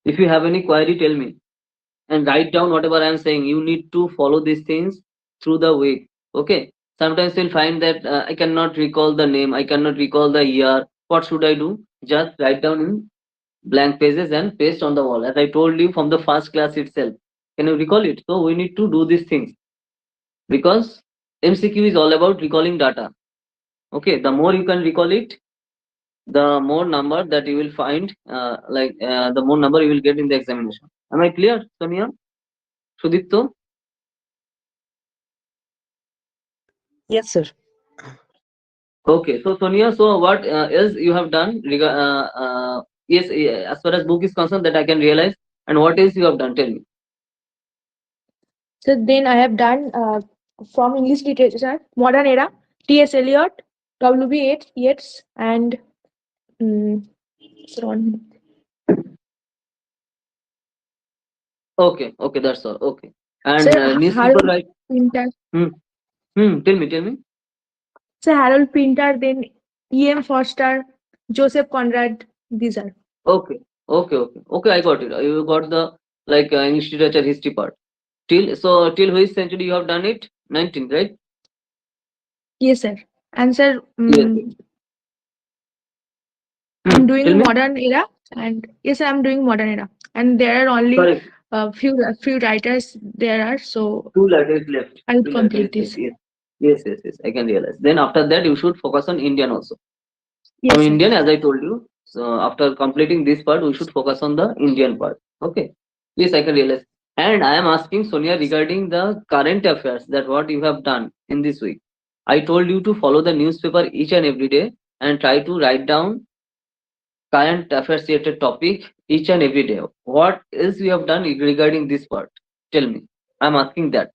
if you have any query, tell me. And write down whatever I'm saying. You need to follow these things through the week, okay? Sometimes you'll find that I cannot recall the name, I cannot recall the year. What should I do? Just write down in blank pages and paste on the wall, as I told you from the first class itself. Can you recall it? So we need to do these things, because MCQ is all about recalling data. Okay, the more you can recall it, the more number that you will find, the more number you will get in the examination. Am I clear, Sonia? Sudipto? Yes, sir. Okay, so Sonia, so what else you have done? Yes, as far as book is concerned, that I can realize. And what else you have done? Tell me. So then I have done from English literature, modern era, T.S. Eliot, W.B. Yeats, and so on. Okay, okay, that's all. Okay. So And newspaper, Harold right? Pinter. Hmm. Tell me. So Harold Pinter, then E.M. Foster, Joseph Conrad. These are. Okay, okay. I got it. You got the English literature history part. Till which century you have done it? 19th, right? Yes, sir. And sir, Yes. I'm Tell doing me. modern era, and yes, I'm doing modern era, and there are only Correct. few writers there are, so Two letters left. I'll Two letters complete left. this. Yes. Yes. I can realize. Then after that, you should focus on Indian also. From Yes, sir. Indian, as I told you. So after completing this part, we should focus on the Indian part. Okay. Yes, I can realize. And I am asking Sonia regarding the current affairs, that what you have done in this week. I told you to follow the newspaper each and every day and try to write down current affairs related topic each and every day. What else you have done regarding this part? Tell me. I'm asking that.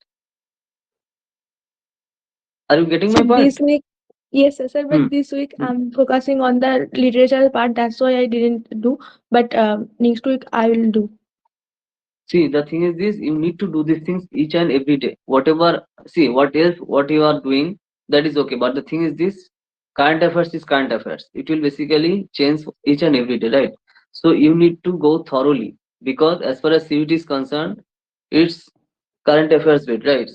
Are you getting So my this point? week, yes, sir. Hmm. But this week I'm focusing on the literature part. That's why I didn't do. But next week I will do. See, the thing is this: you need to do these things each and every day. Whatever, see, what you are doing, that is okay. But the thing is this: current affairs is current affairs. It will basically change each and every day, right? So you need to go thoroughly. because as far as CUT is concerned, it's current affairs bit, right?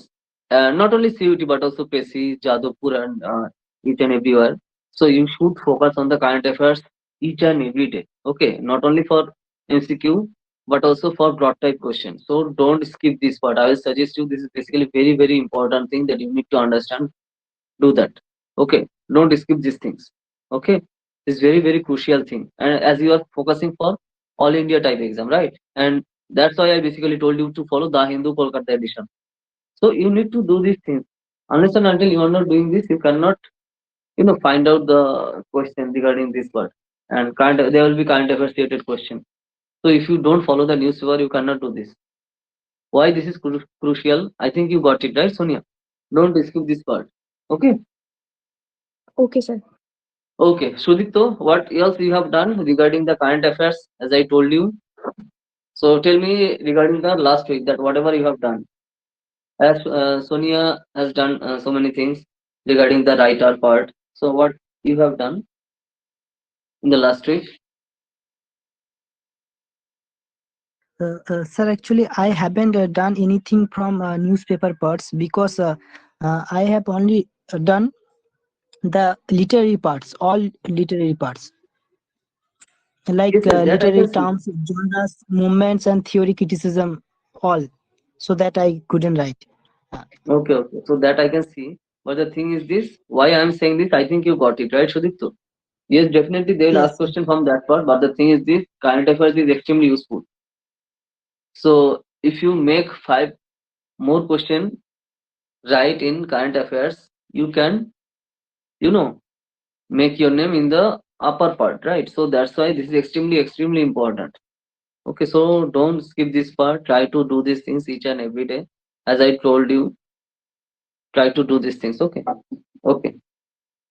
Not only CUT but also PESI, Jadavpur, and each and everywhere. So you should focus on the current affairs each and every day. Okay, not only for MCQ but also for broad type questions. So don't skip this part. I will suggest you, this is basically very very important thing that you need to understand. Do that. Okay, don't skip these things. Okay, it's very very crucial thing, and as you are focusing for all India type exam, right? And that's why I basically told you to follow the Hindu Kolkata edition. So you need to do these things. Unless and until you are not doing this, you cannot, find out the question regarding this part. And there will be current affairs related question. So if you don't follow the newspaper, you cannot do this. Why this is crucial? I think you got it right, Sonia. Don't skip this part. Okay. Okay, sir. Okay, Sudipto, what else you have done regarding the current affairs, as I told you? So tell me regarding the last week, that whatever you have done. As Sonia has done so many things regarding the writer part. So what you have done in the last week? Sir, actually, I haven't done anything from newspaper parts because I have only done the literary parts, all literary parts, Yes, like yes, that I literary can see. terms, genres, movements, and theory criticism, all, so that I couldn't write. Uh, Okay, okay. So that I can see. But the thing is this, why I am saying this, I think you got it, right, Sudipto? Yes, definitely they will ask yes, sir. question from that part, but the thing is this, current affairs is extremely useful. So if you make five more question right in current affairs, you can, you know, make your name in the upper part, right? So that's why this is extremely, extremely important. Okay, so don't skip this part. Try to do these things each and every day. As I told you, try to do these things. Okay. Okay.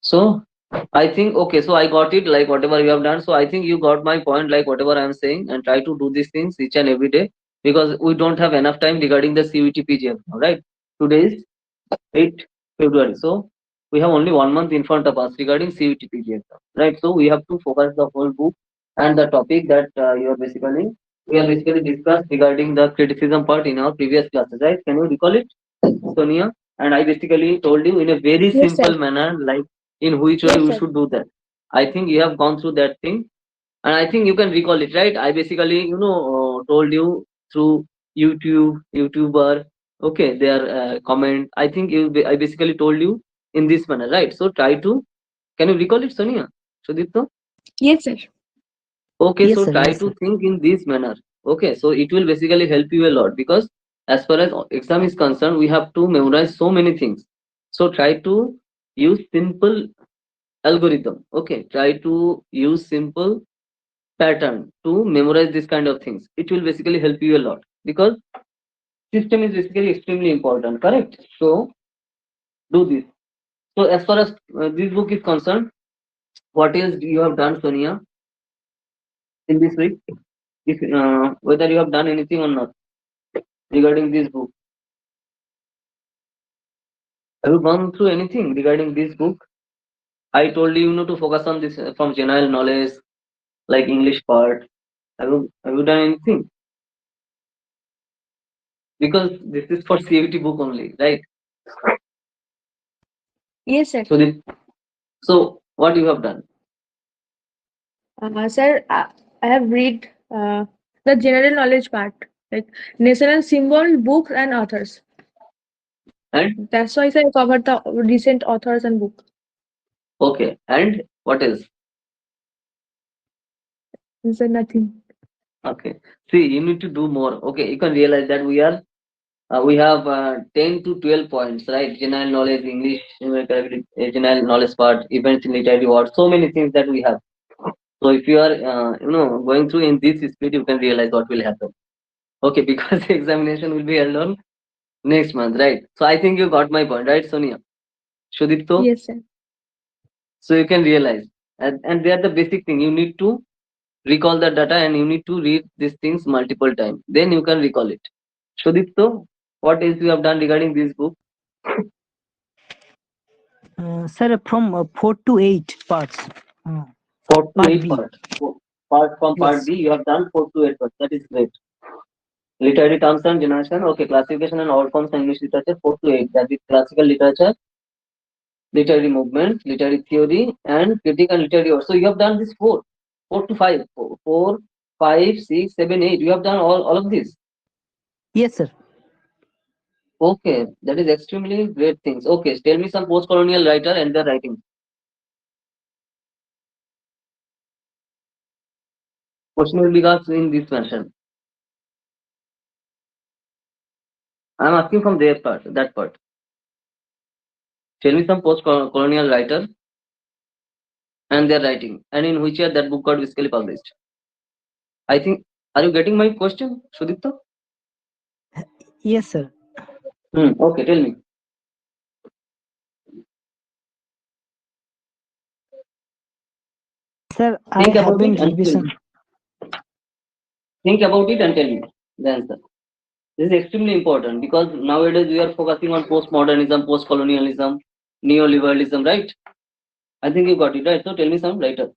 So I think okay, so I got it, like whatever you have done. So I think you got my point, like whatever I am saying, and try to do these things each and every day, because we don't have enough time regarding the CUT PGF now, right? Today is 8 February. So we have only 1 month in front of us regarding CUT PGF, right? So we have to focus the whole book and the topic that we are basically discussed regarding the criticism part in our previous classes, right? Can you recall it, Sonia? And I basically told you in a very Yes, sir. simple manner, like in which way Yes, we sir. should do that. I think you have gone through that thing, and I think you can recall it, right? I basically, told you through YouTuber, okay, their comment. I think I basically told you in this manner, right? So try to, can you recall it, Sonia? Sudipto? Yes, sir. Okay, Yes, so sir. try Yes, to sir. think in this manner. Okay, so it will basically help you a lot, because as far as exam is concerned, we have to memorize so many things. So try to use simple algorithm. Okay, try to use simple pattern to memorize this kind of things. It will basically help you a lot, because system is basically extremely important. Correct? So do this. So as far as this book is concerned, what else you have done, Sonia, in this week? If whether you have done anything or not regarding this book. Have you gone through anything regarding this book? I told you, to focus on this from general knowledge, like English part. Have you done anything? Because this is for CAT book only, right? Yes, sir. So what you have done? Sir, I have read the general knowledge part, like national symbol, books, and authors. And That's why sir, I covered the recent authors and book. okay, and what else? Sir, nothing. Okay. See, you need to do more. Okay, you can realize that we have 10 to 12 points, right? General knowledge, English, numerical, general knowledge part, events in literary words, so many things that we have. So if you are, going through in this speed, you can realize what will happen. Okay, because the examination will be held on next month, right? So I think you got my point, right, Sonia? Shudipto? Yes, sir. So you can realize. And they are the basic thing. You need to recall the data, and you need to read these things multiple times. Then you can recall it. Shudipto, what else you have done regarding this book? Sir, from 4 to 8 parts. Uh, 4 to part 8 B. parts. Part from part Yes. B, you have done 4 to 8 parts. That is great. Literary terms and generation. Okay, classification and all forms of English literature 4 to 8. That is classical literature, literary movements, literary theory, and critic and literary art. So you have done this 4 to 5, 4, 5, 6, 7, 8. You have done all of this. Yes, sir. Okay, that is extremely great things. Okay, tell me some post-colonial writer and their writing. Question will be asked in this fashion. I am asking from their part, that part. Tell me some post-colonial writer and their writing, and in which year that book got basically published. I think. Are you getting my question, Sudipta? Yes, sir. Okay, tell me. Sir, I Think about it haven't and tell revision. me. Think about it and tell me the answer. This is extremely important because nowadays we are focusing on postmodernism, post-colonialism, neoliberalism, right? I think you got it right. So tell me some writer.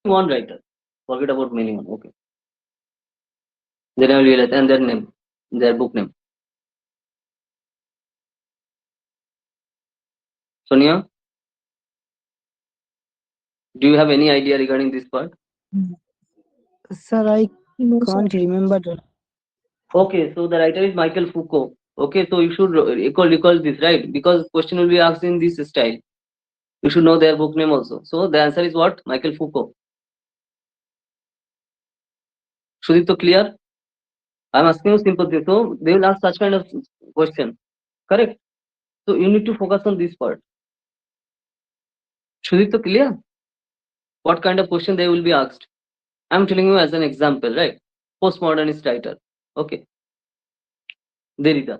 One writer. Forget about many one. Okay. Then I realize and their name, their book name. Sonia, do you have any idea regarding this part? Sir, I No, sir. can't remember. Okay, so the writer is Michael Foucault. Okay, so you should recall this, right? Because question will be asked in this style. You should know their book name also. So the answer is what? Michael Foucault. Shudito clear? I'm asking you simple thing. So they will ask such kind of question. Correct? So you need to focus on this part. Shudito clear? What kind of question they will be asked? I'm telling you as an example, right? Postmodernist writer. Okay. Derrida.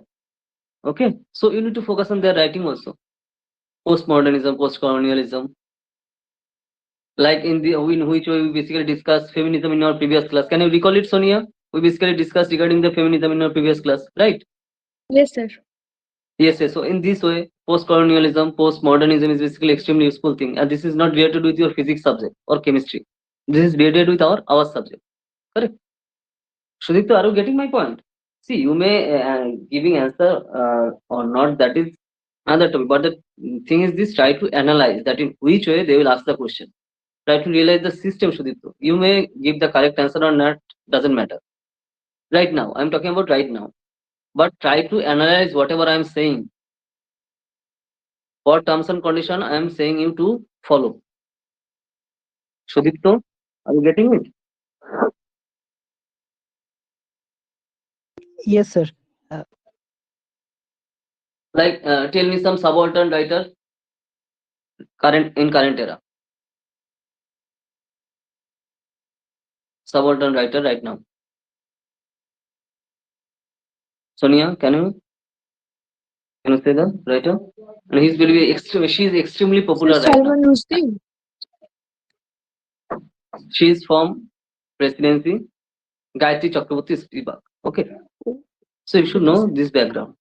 Okay. So you need to focus on their writing also. Postmodernism, postcolonialism. Like in which way we basically discussed feminism in our previous class. Can you recall it, Sonia? We basically discussed regarding the feminism in our previous class, right? Yes, sir. Yes, yes. So in this way, post-colonialism, post-modernism is basically extremely useful thing, and this is not related with your physics subject or chemistry. This is related with our subject. Correct? Sudipta, are you getting my point? See, you may giving answer or not. That is another topic. But the thing is, this try to analyze that in which way they will ask the question. Try to realize the system, Sudipta. You may give the correct answer or not. Doesn't matter. Right now, I'm talking about right now. But try to analyze whatever I'm saying. What terms and condition I am saying you to follow. Sudipto, are you getting it? Yes, sir. Uh, Like, tell me some subaltern writer current era. Subaltern writer right now. Sonia, can you say the writer? And he's will be extreme. She is extremely Sir, popular right now. Salman Rushdie. She is from presidency. Gayatri Chakraborty Spivak. Okay, so you should Okay, know sir. this background.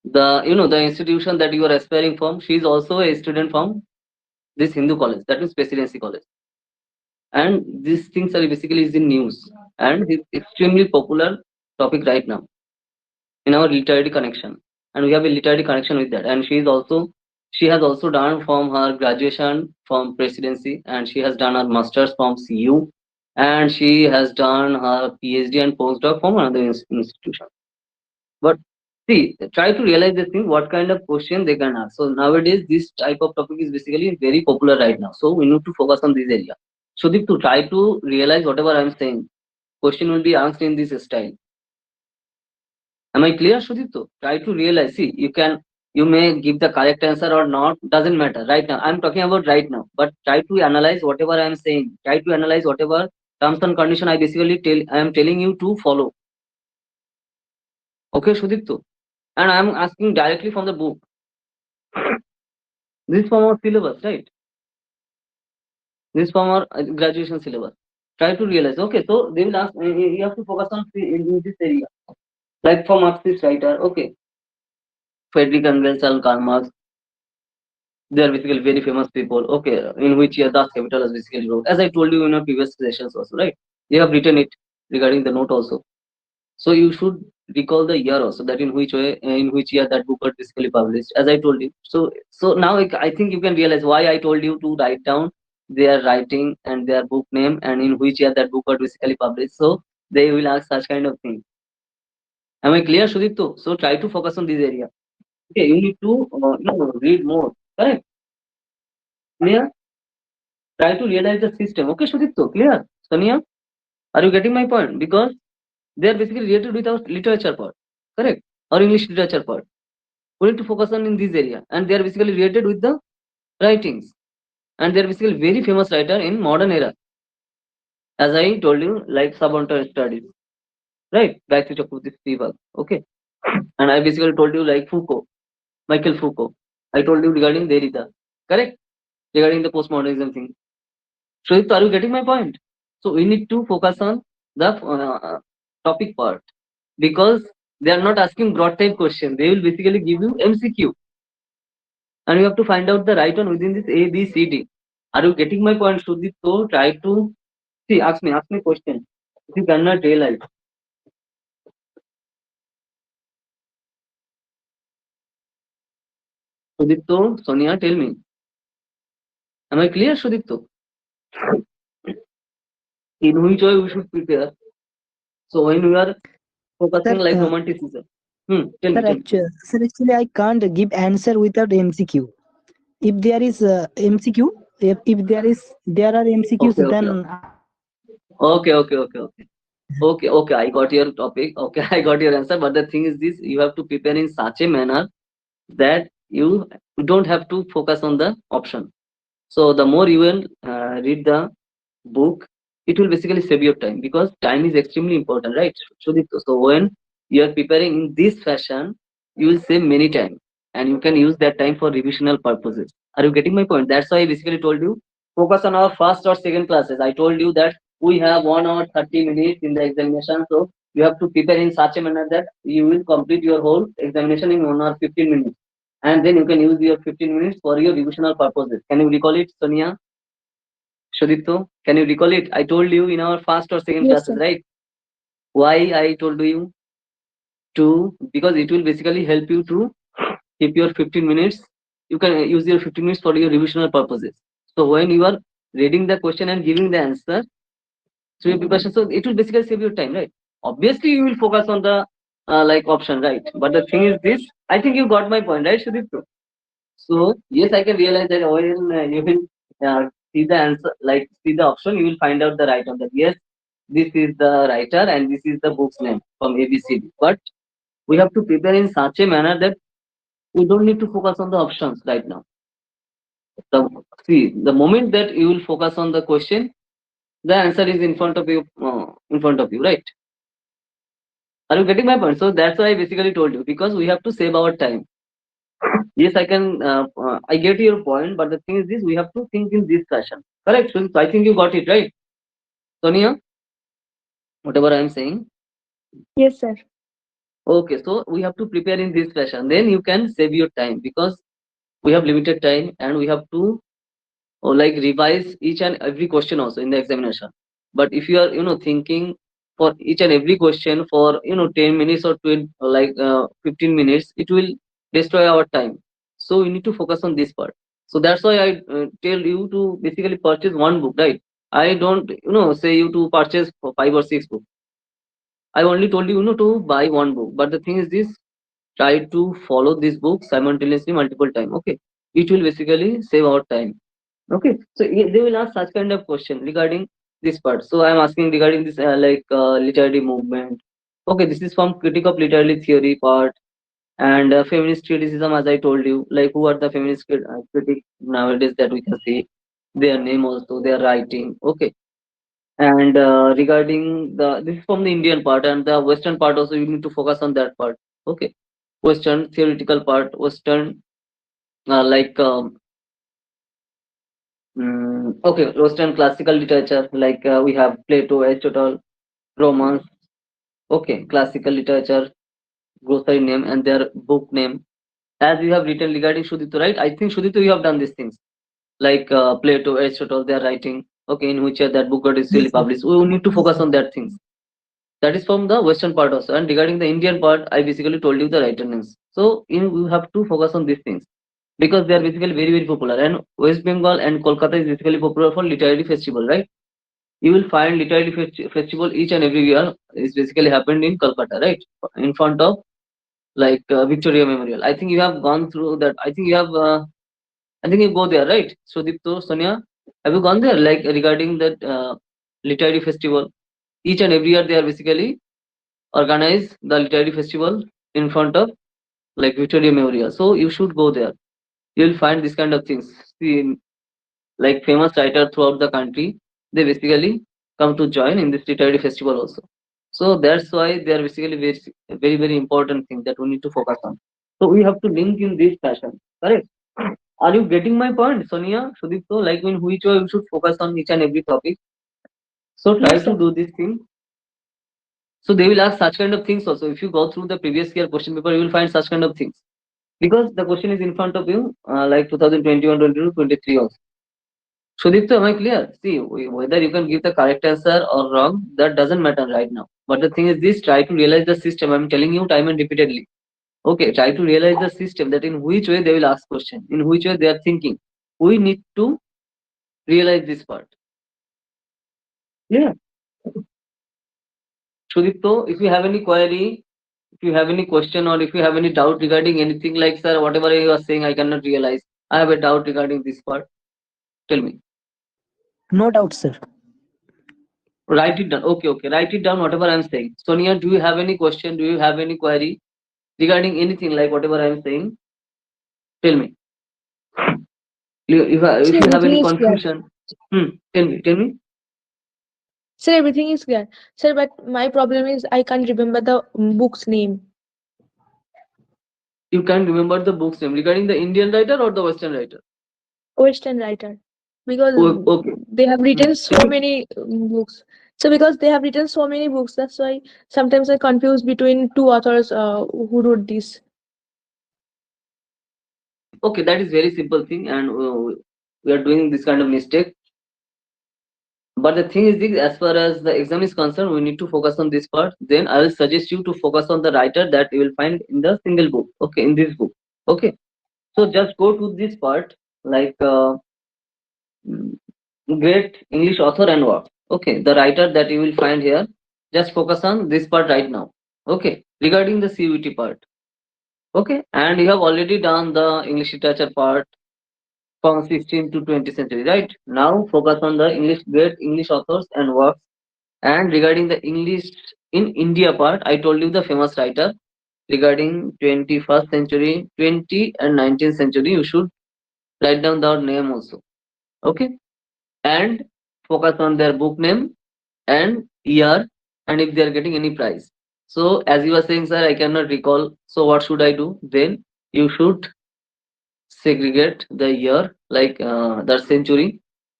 The institution that you are aspiring from. She is also a student from this Hindu college. That is presidency college. And these things are basically is in news, and it's extremely popular topic right now in our literary connection, and we have a literary connection with that. And she has also done from her graduation from presidency, and she has done her masters from CU, and she has done her PhD and postdoc from another institution. But see, try to realize the thing what kind of question they can ask. So nowadays this type of topic is basically very popular right now, so we need to focus on this area. Sudeep, to try to realize whatever I'm saying, question will be asked in this style. Am I clear, Sudipto? Try to realize. See, you may give the correct answer or not. Doesn't matter. Right now, I'm talking about right now. But try to analyze whatever I'm saying. Try to analyze whatever terms and condition I am telling you to follow. Okay, Sudipto. And I'm asking directly from the book. This from our syllabus, right? This from our graduation syllabus. Try to realize. Okay, so they will ask. You have to focus on in this area. Like for Marxist writer. Okay, Friedrich Engels and Karl Marx. They are basically very famous people. Okay, in which year Das Capital is basically wrote. As I told you in our previous sessions also, right? You have written it regarding the note also. So you should recall the year also, that in which way, in which year that book was basically published. As I told you. So now I think you can realize why I told you to write down their writing and their book name and in which year that book was basically published. So they will ask such kind of thing. Am I clear, Sudipto? So try to focus on this area. Okay, you need to read more. Correct? Clear? Try to realize the system. Okay, Sudipto, clear? Sonia, are you getting my point? Because they are basically related with our literature part. Correct? Or English literature part. We need to focus on in this area. And they are basically related with the writings. And they are basically very famous writer in modern era. As I told you, like subaltern studies. Right? Gayatri Chakravarti Spivak. Okay. And I basically told you like Foucault, Michael Foucault. I told you regarding Derrida. Correct? Regarding the postmodernism thing. So, are you getting my point? So, we need to focus on the topic part because they are not asking broad type question. They will basically give you MCQ and you have to find out the right one within this A, B, C, D. Are you getting my point, Sudhit? So, try to see, ask me question. If you cannot realize, Sudipto, Sonia, tell me. Am I clear, Sudipto? In which way we should prepare? So, when we are focusing Sir, like romanticism. Tell me. sir, actually, I can't give answer without MCQ. If there is MCQ, if there are MCQs, Okay, okay, then I will okay. Okay, I got your topic. Okay, I got your answer. But the thing is this, you have to prepare in such a manner that you don't have to focus on the option. So the more you will read the book, it will basically save your time because time is extremely important, right? Sudipto? So when you are preparing in this fashion, you will save many time and you can use that time for revisional purposes. Are you getting my point? That's why I basically told you focus on our first or second classes. I told you that we have 1 hour 30 minutes in the examination, so you have to prepare in such a manner that you will complete your whole examination in 1 hour 15 minutes, and then you can use your 15 minutes for your revisional purposes. Can you recall it, Sonia? Shodipto, can you recall it? I told you in our first or second Yes, classes, sir. right? Why I told you to? Because it will basically help you to keep your 15 minutes. You can use your 15 minutes for your revisional purposes. So when you are reading the question and giving the answer through your preparation, so it will basically save your time, right? Obviously, you will focus on the like option, right? But the thing is this, I think you got my point, right, Sudipto? So yes, I can realize that when you will see the answer, like see the option, you will find out the right answer. Yes, this is the writer and this is the book's name from ABCD. But we have to prepare in such a manner that we don't need to focus on the options right now. The see the moment that you will focus on the question, the answer is in front of you, right? Are you getting my point? So that's why I basically told you because we have to save our time. Yes, I can. I get your point, but the thing is this: we have to think in this fashion. Correct. So I think you got it right, Sonia. Whatever I am saying. Yes, sir. Okay, so we have to prepare in this fashion. Then you can save your time because we have limited time and we have to like revise each and every question also in the examination. But if you are thinking for each and every question for 10 minutes or 20 like 15 minutes, it will destroy our time. So we need to focus on this part. So that's why I tell you to basically purchase one book, right? I don't say you to purchase for 5 or 6 books. I only told you, to buy one book. But the thing is this, try to follow this book simultaneously multiple time. Okay, it will basically save our time. Okay, so they will ask such kind of question regarding this part. So I'm asking regarding this literary movement. Okay, this is from critic of literary theory part and feminist criticism. As I told you, like who are the feminist critic nowadays that we can see their name also, their writing. Okay, and regarding the this is from the Indian part and the Western part also, you need to focus on that part. Okay, Western theoretical part, Western like okay, Western classical literature like we have Plato, Aristotle, Romance. Okay, classical literature, glossary name and their book name. as you have written regarding Shudito, right? I think Shudito, you have done these things like Plato, Aristotle, they are writing. Okay, in which year that book got Yes, really sir. published. We need to Yes, focus sir. on that things. That is from the Western part also. And regarding the Indian part, I basically told you the writer names. So in you have to focus on these things because they are basically very very popular. And West Bengal and Kolkata is basically popular for literary festival, right? You will find literary festival each and every year is basically happened in Kolkata, right? In front of like Victoria Memorial. I think you have gone through that. I think you have. I think you go there, right? Sudipto, Sonia, have you gone there? Like regarding that literary festival, each and every year they are basically organize the literary festival in front of like Victoria Memorial. So you should go there. You will find this kind of things. See, like famous writer throughout the country, they basically come to join in this literary festival also. So that's why they are basically very very important thing that we need to focus on. So we have to link in this fashion, correct? Are you getting my point, Sonia, Sudipto? Like in which way you should focus on each and every topic. So try Yes, to sir. do this thing. So they will ask such kind of things also. If you go through the previous year question paper, you will find such kind of things because the question is in front of you, like 2021, 22, 23 also. Sudipto, am I clear? See, whether you can give the correct answer or wrong, that doesn't matter right now. But the thing is this, try to realize the system. I'm telling you time and repeatedly. Okay, try to realize the system that in which way they will ask question, in which way they are thinking. We need to realize this part. Yeah. Sudipto, if you have any query, if you have any question or if you have any doubt regarding anything like, sir, whatever you are saying, I cannot realize. I have a doubt regarding this part. Tell me. No doubt, sir. Write it down. Okay, okay. Write it down, whatever I'm saying. Sonia, do you have any question? Do you have any query regarding anything like whatever I'm saying? Tell me. Sir, If you have everything any is clear. confusion, tell me. Tell me. Sir, everything is clear. Sir, but my problem is I can't remember the book's name. You can remember the book's name regarding the Indian writer or the Western writer. Western writer, because Okay. they have written so If you many books. So because they have written so many books, that's why sometimes I confuse between two authors who wrote this. okay, that is very simple thing, and we are doing this kind of mistake. But the thing is, this, as far as the exam is concerned, we need to focus on this part. Then I will suggest you to focus on the writer that you will find in the single book. Okay, in this book. Okay, so just go to this part, like mm, great English author and work. Okay, the writer that you will find here. Just focus on this part right now. Okay, regarding the CUT part. Okay, and you have already done the English literature part from 16th to 20th century, right? Now focus on the English great English authors and works. And regarding the English in India part, I told you the famous writer regarding 21st century, 20 and 19th century. You should write down their name also. Okay, and focus on their book name and year, and if they are getting any prize. So as you are saying, sir, I cannot recall. So what should I do? Then you should segregate the year like the century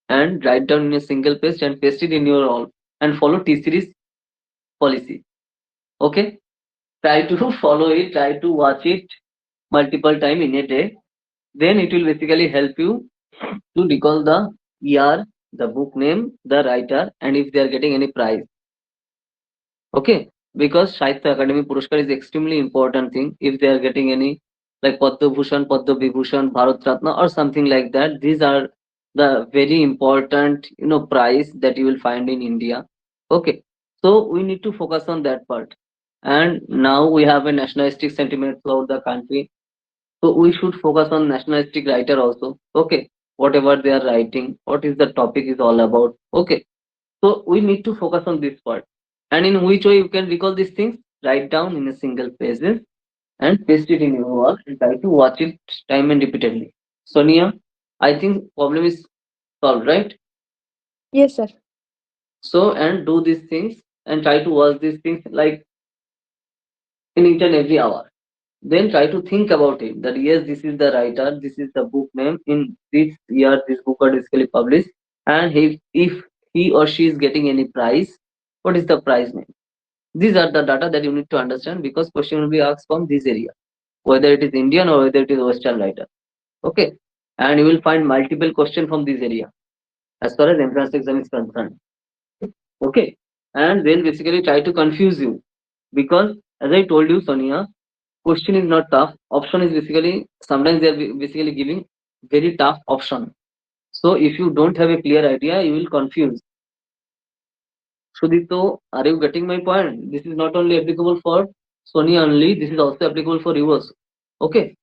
and write down in a single page and paste it in your all and follow T series policy. Okay, try to follow it, try to watch it multiple time in a day. Then it will basically help you to recall the year, the book name, the writer, and if they are getting any prize. Okay, because Sahitya Academy Puruskar is extremely important thing. If they are getting any like Padma Bhushan, Padma Vibhushan, Bharat Ratna or something like that, these are the very important prize that you will find in India. Okay, so we need to focus on that part. And now we have a nationalistic sentiment throughout the country, so we should focus on nationalistic writer also. Okay, whatever they are writing, what is the topic is all about. Okay, so we need to focus on this part. And in which way you can recall these things? Write down in a single pages and paste it in your work and try to watch it time and repeatedly. Sonia, I think problem is solved, right? Yes, sir. So and do these things and try to watch these things like in each and every hour. Then try to think about it that yes, this is the writer, this is the book name, in this year this book are basically published, and if he or she is getting any prize, what is the prize name? These are the data that you need to understand because question will be asked from this area. whether it is Indian or whether it is Western writer. Okay, and you will find multiple question from this area as far as entrance exam is concerned. Okay, and they'll basically try to confuse you because, as I told you, Sonia, question is not tough. Option is basically sometimes they are basically giving very tough option. So if you don't have a clear idea, you will confuse. Sudito, are you getting my point? This is not only applicable for Sonia only. This is also applicable for you also. Okay,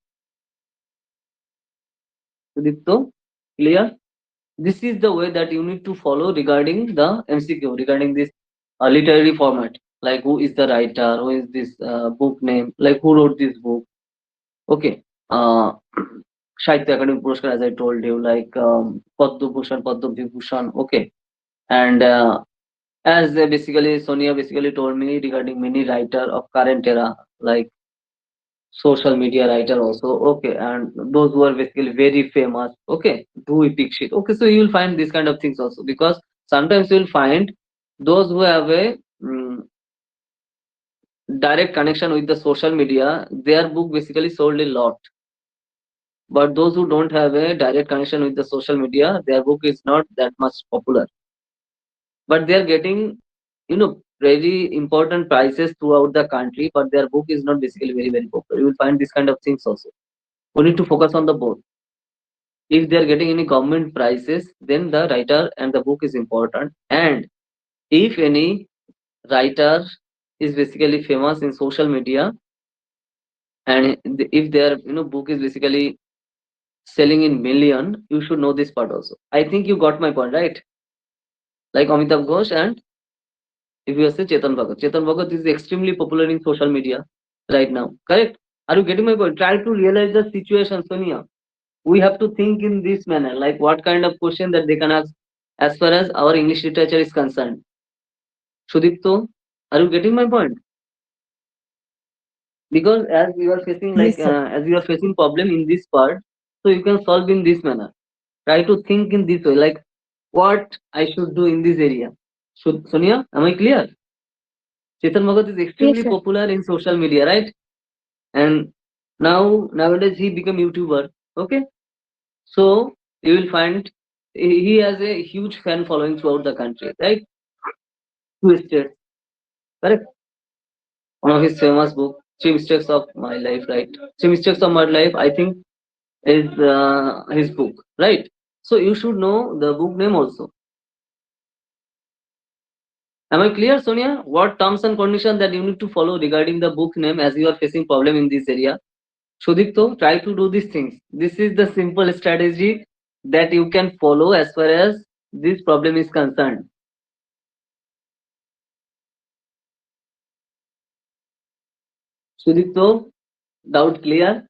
Sudito, clear? This is the way that you need to follow regarding the MCQ, regarding this literary format. Like who is the writer, who is this book name, like who wrote this book. Okay. Sahitya Academy Puruskar, as I told you, like Padma Bhushan, Padma Vibhushan. Okay. And as basically Sonia basically told me regarding many writer of current era, like social media writer also. Okay, and those who are basically very famous. Okay, do epic shit. Okay, so you will find these kind of things also, because sometimes you will find those who have a direct connection with the social media, their book basically sold a lot. But those who don't have a direct connection with the social media, their book is not that much popular. But they are getting, very important prizes throughout the country, but their book is not basically very, very popular. You will find this kind of things also. We need to focus on the both. If they are getting any government prizes, then the writer and the book is important. And if any writer is basically famous in social media, and if their book is basically selling in million, you should know this part also. I think you got my point, right? Like Amitabh Ghosh, and if you say Chetan Bhagat is extremely popular in social media right now. Correct? Are you getting my point? Try to realize the situation, Sonia. We have to think in this manner, like what kind of question that they can ask as far as our English literature is concerned. Sudipto, are you getting my point? Because as you are facing, like Yes, sir. as you are facing problem in this part, so you can solve in this manner. Try to think in this way, like what I should do in this area. Should, Sonia, am I clear? Chetan Bhagat is Yes, extremely sir. popular in social media, right? And nowadays he become YouTuber. Okay, so you will find he has a huge fan following throughout the country, right? Twisted, correct? One of his famous book, Three Mistakes of My Life, right? Three Mistakes of My Life, I think, is his book, right? So you should know the book name also. Am I clear, Sonia? What terms and conditions that you need to follow regarding the book name as you are facing problem in this area? Sudipto, try to do these things. This is the simple strategy that you can follow as far as this problem is concerned. Sudipto, doubt clear?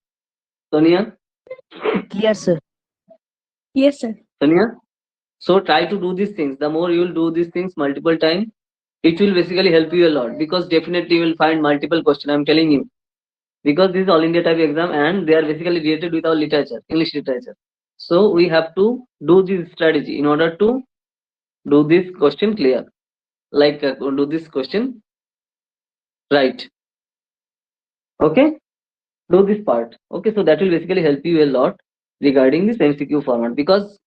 Sonia? Clear, sir. Yes, sir. Sonia? So try to do these things. The more you will do these things multiple times, it will basically help you a lot, because definitely you will find multiple questions. I'm telling you, because this is all India type exam and they are basically related with our literature, English literature. So we have to do this strategy in order to do this question clear, like do this question right. Okay, do this part. Okay, so that will basically help you a lot regarding this MCQ format, because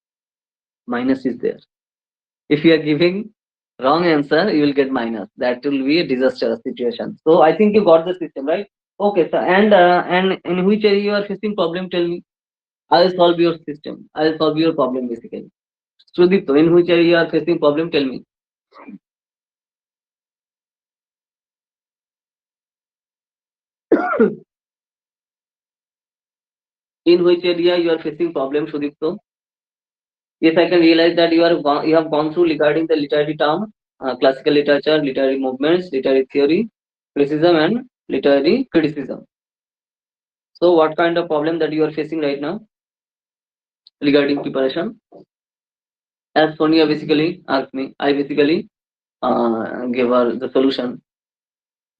minus is there. If you are giving wrong answer, you will get minus. That will be a disastrous situation. So I think you got the system, right? Okay, sir. And in which area you are facing problem, tell me. I'll solve your system. I'll solve your problem basically. Sudipto, in which area you are facing problem, tell me. In which area you are facing problem, Sudipto? Yes, I can realize that you have gone through regarding the literary term, classical literature, literary movements, literary theory, criticism, and literary criticism. So, what kind of problem that you are facing right now regarding preparation? As Sonia basically asked me, I basically gave her the solution.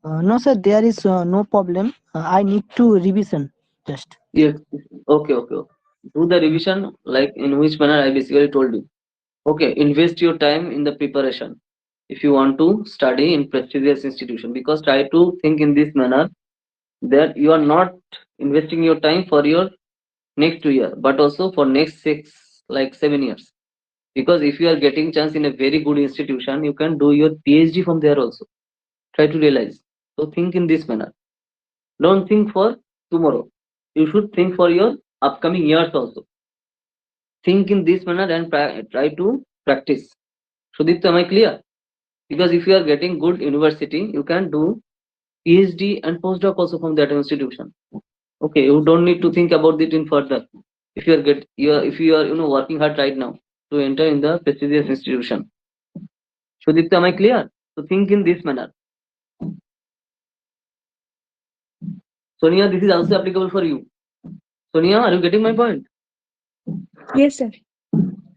No, sir, there is no problem. I need to revision just. Yes. Okay, okay, okay. Do the revision like in which manner I basically told you. Okay, invest your time in the preparation if you want to study in prestigious institution, because try to think in this manner that you are not investing your time for your next 2 year, but also for next 7 years. Because if you are getting chance in a very good institution, you can do your PhD from there also. Try to realize. So think in this manner. Don't think for tomorrow. You should think for your upcoming years also. Think in this manner and try to practice. Sudipta, am I clear? Because if you are getting good university, you can do PhD and postdoc also from that institution. Okay, you don't need to think about it in further. If you are working hard right now to enter in the prestigious institution. Sudipta, am I clear? So think in this manner. Sonia, this is also applicable for you. Sonia, are you getting my point? Yes, sir.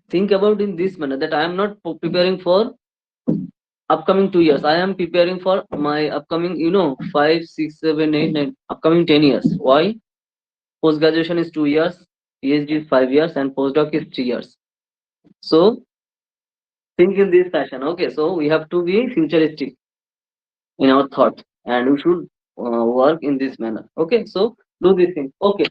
Think about in this manner that I am not preparing for upcoming 2 years. I am preparing for my upcoming, 5, 6, 7, 8, 9, upcoming 10 years. Why? Post graduation is 2 years, PhD is 5 years, and postdoc is 3 years. So think in this fashion. Okay, so we have to be futuristic in our thought, and we should work in this manner. Okay, so do this thing. Okay,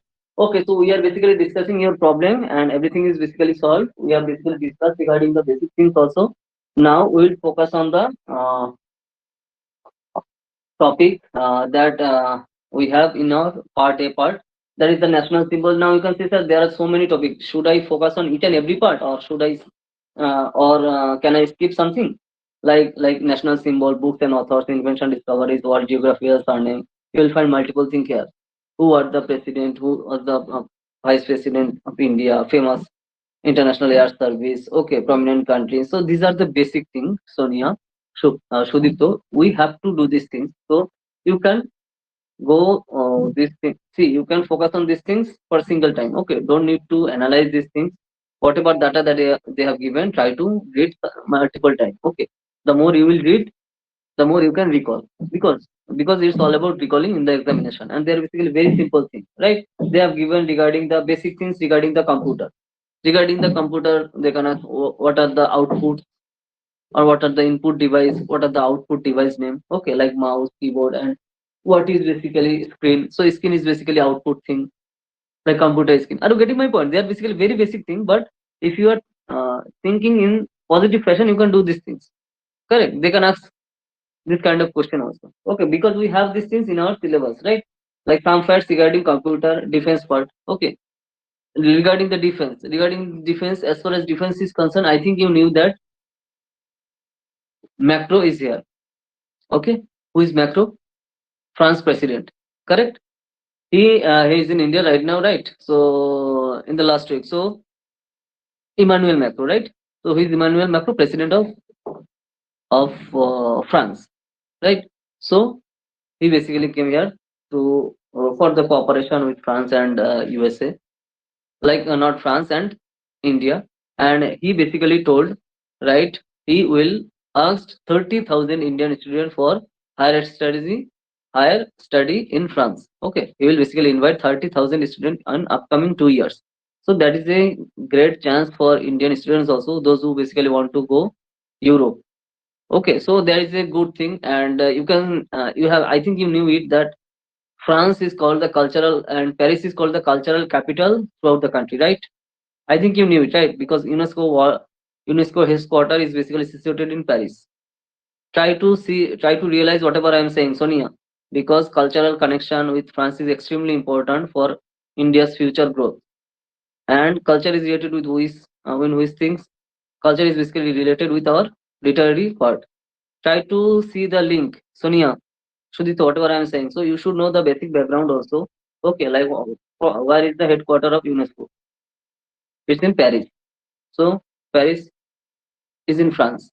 so we are basically discussing your problem, and everything is basically solved. We have basically discussed regarding the basic things also. Now we will focus on the topic that we have in our part A part. That is the national symbol. Now you can see that there are so many topics. Should I focus on each and every part, or should I, or can I skip something? Like national symbol, books and authors, invention, discoveries, world geography, surname. You will find multiple things here. Who are the president? Who was the vice president of India? Famous international air service. Okay, prominent countries. So these are the basic things, Sonia. Shudipto, we have to do these things. So you can go this thing. See, you can focus on these things for a single time. Okay, don't need to analyze these things. Whatever data that they have given, try to read multiple times. Okay, the more you will read, the more you can recall. Because it's all about recalling in the examination, and they're basically very simple things, right? They have given regarding the basic things regarding the computer. Regarding the computer, they can ask what are the outputs, or what are the input device, what are the output device name. Okay, like mouse, keyboard, and what is basically screen. So screen is basically output thing, like computer screen. Are you getting my point? They are basically very basic thing, but if you are thinking in positive fashion, you can do these things. Correct? They can ask this kind of question also. Okay, because we have these things in our syllabus, right? Like some facts regarding computer defense part. Okay, regarding defense, as far as defense is concerned, I think you knew that Macro is here. Okay, who is Macro? France president. Correct. He is in India right now, right? So in the last week, so Emmanuel Macron, right? So he is Emmanuel Macron, president of France, right? So he basically came here to for the cooperation with France and USA, like not France and India. And he basically told, right, he will ask 30,000 Indian students for higher study, higher study in France. Okay, he will basically invite 30,000 students on upcoming 2 years. So that is a great chance for Indian students also, those who basically want to go Europe. Okay, so that is a good thing, and you have, I think you knew it, that France is called the cultural and Paris is called the cultural capital throughout the country, right? I think you knew it, right? Because UNESCO headquarter is basically situated in Paris. Try to realize whatever I am saying, Sonia, because cultural connection with France is extremely important for India's future growth. And culture is related with which things. Culture is basically related with our literary part. Try to see the link, Sonia. Shudita, whatever I am saying. So you should know the basic background also. Okay, like where is the headquarter of UNESCO? It's in Paris. So Paris is in France,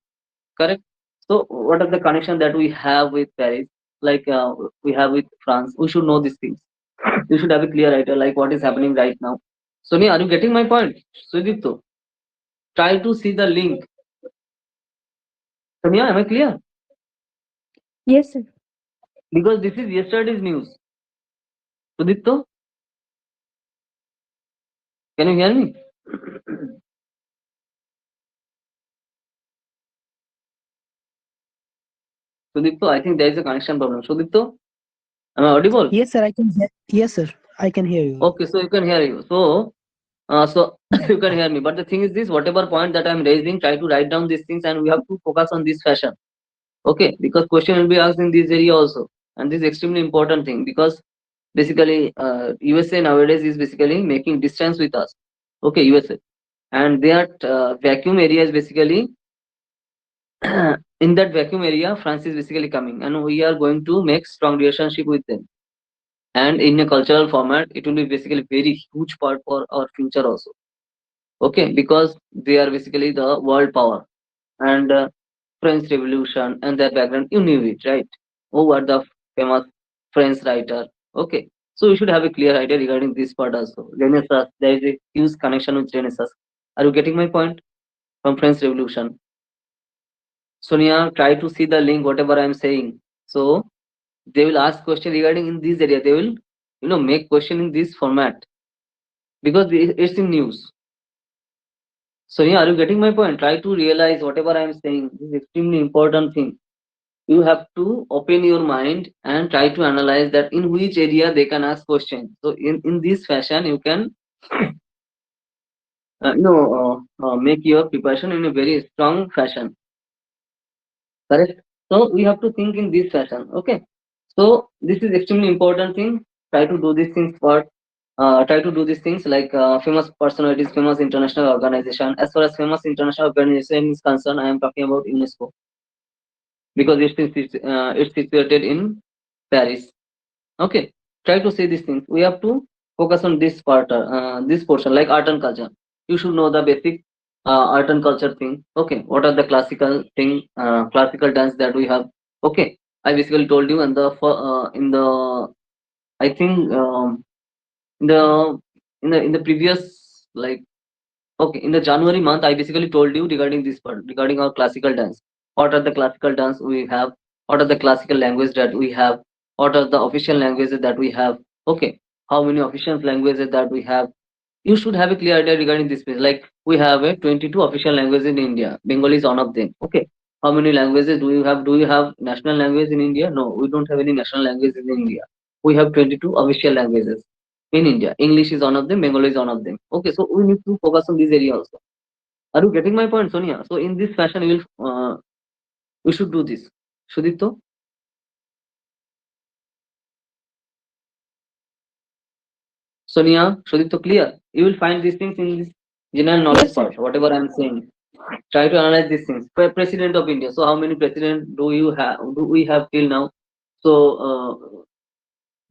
correct? So what are the connection that we have with Paris? Like we have with France. We should know these things. You should have a clear idea, like what is happening right now. Sonia, are you getting my point? Sudipto, try to see the link. Sonia, am I clear? Yes, sir. Because this is yesterday's news. Sudipto, can you hear me? Sudipto, I think there is a connection problem. Sudipto, am I audible? Yes, sir. I can hear. Yes, sir. I can hear you. Okay, so you can hear you. So you can hear me. But the thing is this: whatever point that I'm raising, try to write down these things, and we have to focus on this fashion. Okay, because question will be asked in this area also, and this is extremely important thing because basically USA nowadays is basically making distance with us. Okay, USA, and that vacuum area is basically in that vacuum area, France is basically coming, and we are going to make strong relationship with them. And in a cultural format, it will be basically very huge part for our future also. Okay, because they are basically the world power and French Revolution and their background, you knew it, right? Who are the famous French writer? Okay, so you should have a clear idea regarding this part also. Renaissance, there is a huge connection with Renaissance. Are you getting my point? From French Revolution. Sonia, try to see the link, whatever I'm saying. So they will ask question regarding in this area. They will, make question in this format because it's in news. Sonia, are you getting my point? Try to realize whatever I'm saying. This is extremely important thing. You have to open your mind and try to analyze that in which area they can ask questions. So in this fashion, you can make your preparation in a very strong fashion. Correct. So we have to think in this fashion. Okay. So this is extremely important thing. Try to do these things for try to do these things like famous personalities, famous international organization. As far as famous international organization is concerned, I am talking about UNESCO because it's situated in Paris. Okay, try to see these things. We have to focus on this part, this portion, like art and culture. You should know the basic art and culture thing. Okay, what are the classical thing, classical dance that we have? Okay, I basically told you, and in the I think in the in the previous like okay, in the January month, I basically told you regarding this part, regarding our classical dance. What are the classical dance we have? What are the classical language that we have? What are the official languages that we have? Okay, how many official languages that we have? You should have a clear idea regarding this place. Like we have a 22 official languages in India. Bengali is one of them. Okay, how many languages do you have? Do you have national language in India? No, we don't have any national languages in India. We have 22 official languages in India. English is one of them. Bengali is one of them. Okay, so we need to focus on this area also. Are you getting my point, Sonia? So in this fashion, we should do this. Shudito, Sonia, Shudito, clear. You will find these things in this general knowledge Yes, sir. part. Whatever I'm saying, try to analyze these things. President of India. So how many president do you have? Do we have till now? So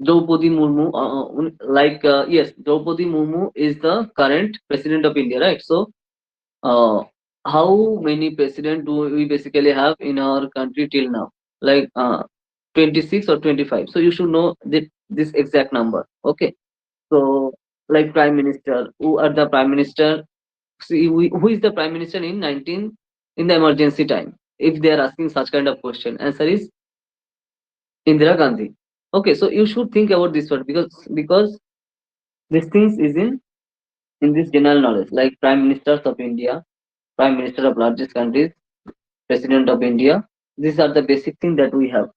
Draupadi Murmu, yes, Draupadi Murmu is the current president of India, right? So uh, how many president do we basically have in our country till now? Like 26 or 25. So you should know this exact number. Okay. So like prime minister, who are the prime minister? See, who is the prime minister in 19 in the emergency time? If they are asking such kind of question, answer is Indira Gandhi. Okay, so you should think about this word because these things is in this general knowledge, like prime ministers of India, prime minister of largest countries, president of India. These are the basic things that we have.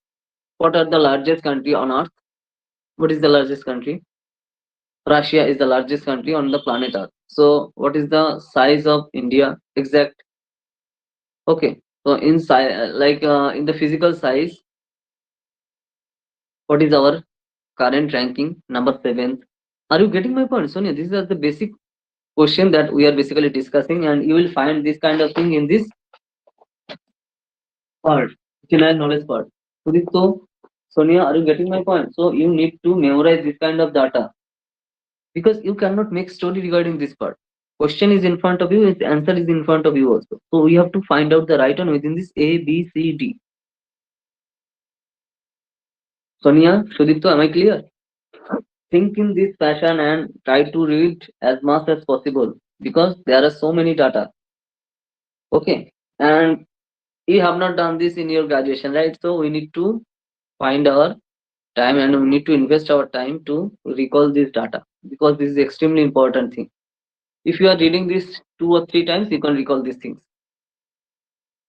What are the largest country on earth? What is the largest country? Russia is the largest country on the planet Earth. So what is the size of India? Exact. Okay. So in size, in the physical size, what is our current ranking? Number seventh. Are you getting my point, Sonia? These are the basic question that we are basically discussing, and you will find this kind of thing in this part, general knowledge part. So, Sonia, are you getting my point? So you need to memorize this kind of data because you cannot make story regarding this part. Question is in front of you, its answer is in front of you also. So we have to find out the right one within this A, B, C, D. Sonia, Shudipto, am I clear? Think in this fashion and try to read as much as possible because there are so many data. Okay, and you have not done this in your graduation, right? So we need to find our time and we need to invest our time to recall this data because this is extremely important thing. If you are reading this 2 or 3 times, you can recall these things.